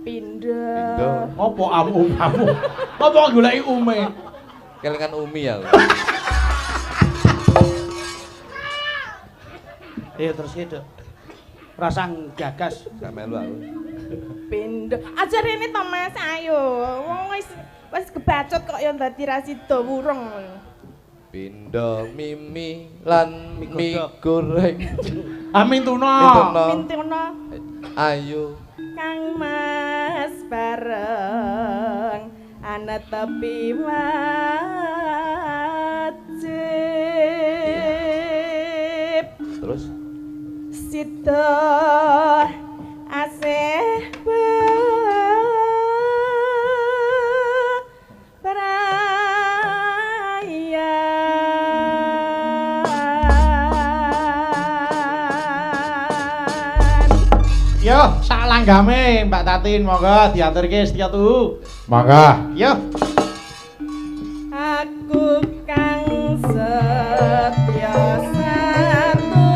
Speaker 4: pindah.
Speaker 3: Apa kamu? Apa goleki ume?
Speaker 2: Kelingan Umi ya.
Speaker 1: Terus gitu. Rasang gagas.
Speaker 2: Gak melu aku.
Speaker 4: Pindah. Aja rene to Mas, ayo. Wong wis kebacot kok ya dadi ra sida wurung.
Speaker 2: Pindo mimi lan mie goreng.
Speaker 3: Amin tuna.
Speaker 4: Mintuna.
Speaker 2: Ayo.
Speaker 4: Kang Mas bareng ana tepi wajib.
Speaker 2: Terus
Speaker 4: Sida asih
Speaker 3: Yo, sak langgame Mbak Tatin, monggo diaturke Setia Tuhu. Monggo. Yo.
Speaker 4: Aku kang setya satu.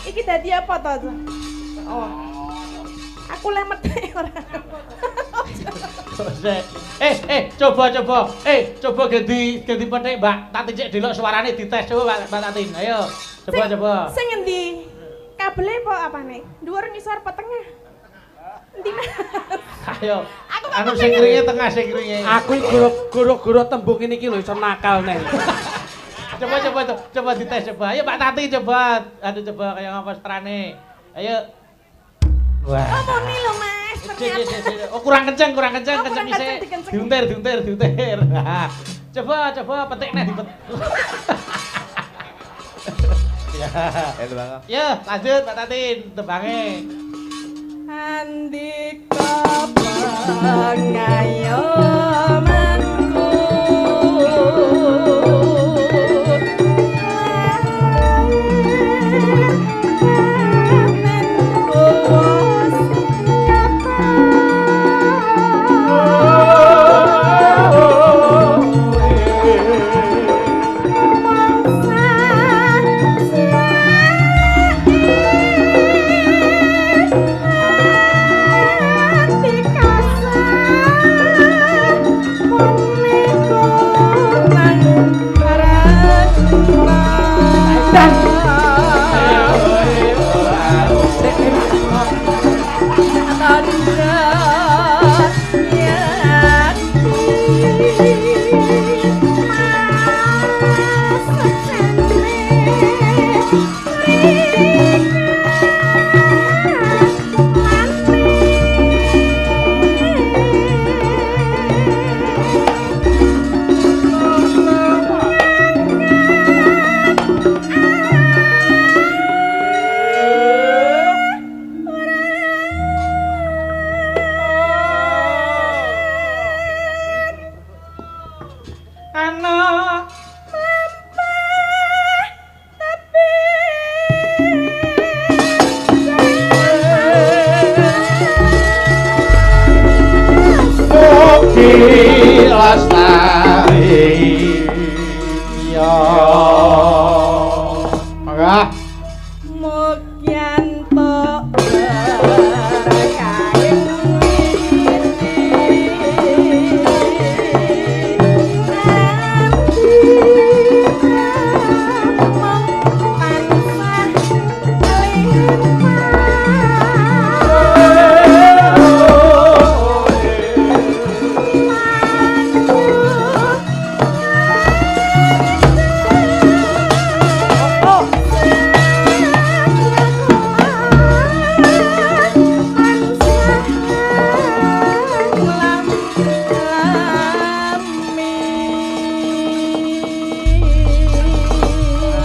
Speaker 4: Iki dadi apa to? Oh. Aku lemet ora.
Speaker 3: Coba. Coba ganti petik, Mbak. Tati cek delok suarane dites coba Mbak Tatin. Ayo. Coba.
Speaker 4: Sing endi? Kabele apa apane? Dhuwur ngisor apa tengah? Endi Mas?
Speaker 3: Ayo. Anu sing kringe tengah sing kringe.
Speaker 1: Aku guru tembung ini iki lho iso nakal nih.
Speaker 3: Coba dites coba. Ayo Mbak Tati coba. Aduh coba kayak ngapa setrane. Ayo. Wah.
Speaker 4: Oh muni lho Mas, ternyata.
Speaker 3: Oh kurang kenceng isih.
Speaker 4: Diuntir.
Speaker 3: Diuntir. Coba petik nih dipet. Ya. Ya, lanjut Mbak Tatin tembange.
Speaker 4: Andika pengayomanku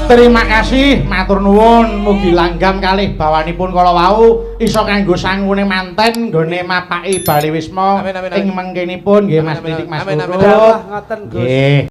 Speaker 3: Terima kasih, matur nuwun. Mugi langgam kalih bawanipun kala wau iso kanggo sangune manten nggone mapaki Bali Wisma ing mengkenipun nggih Mas Titik Mas Purut.
Speaker 1: Ngoten Gus.
Speaker 3: Nggih.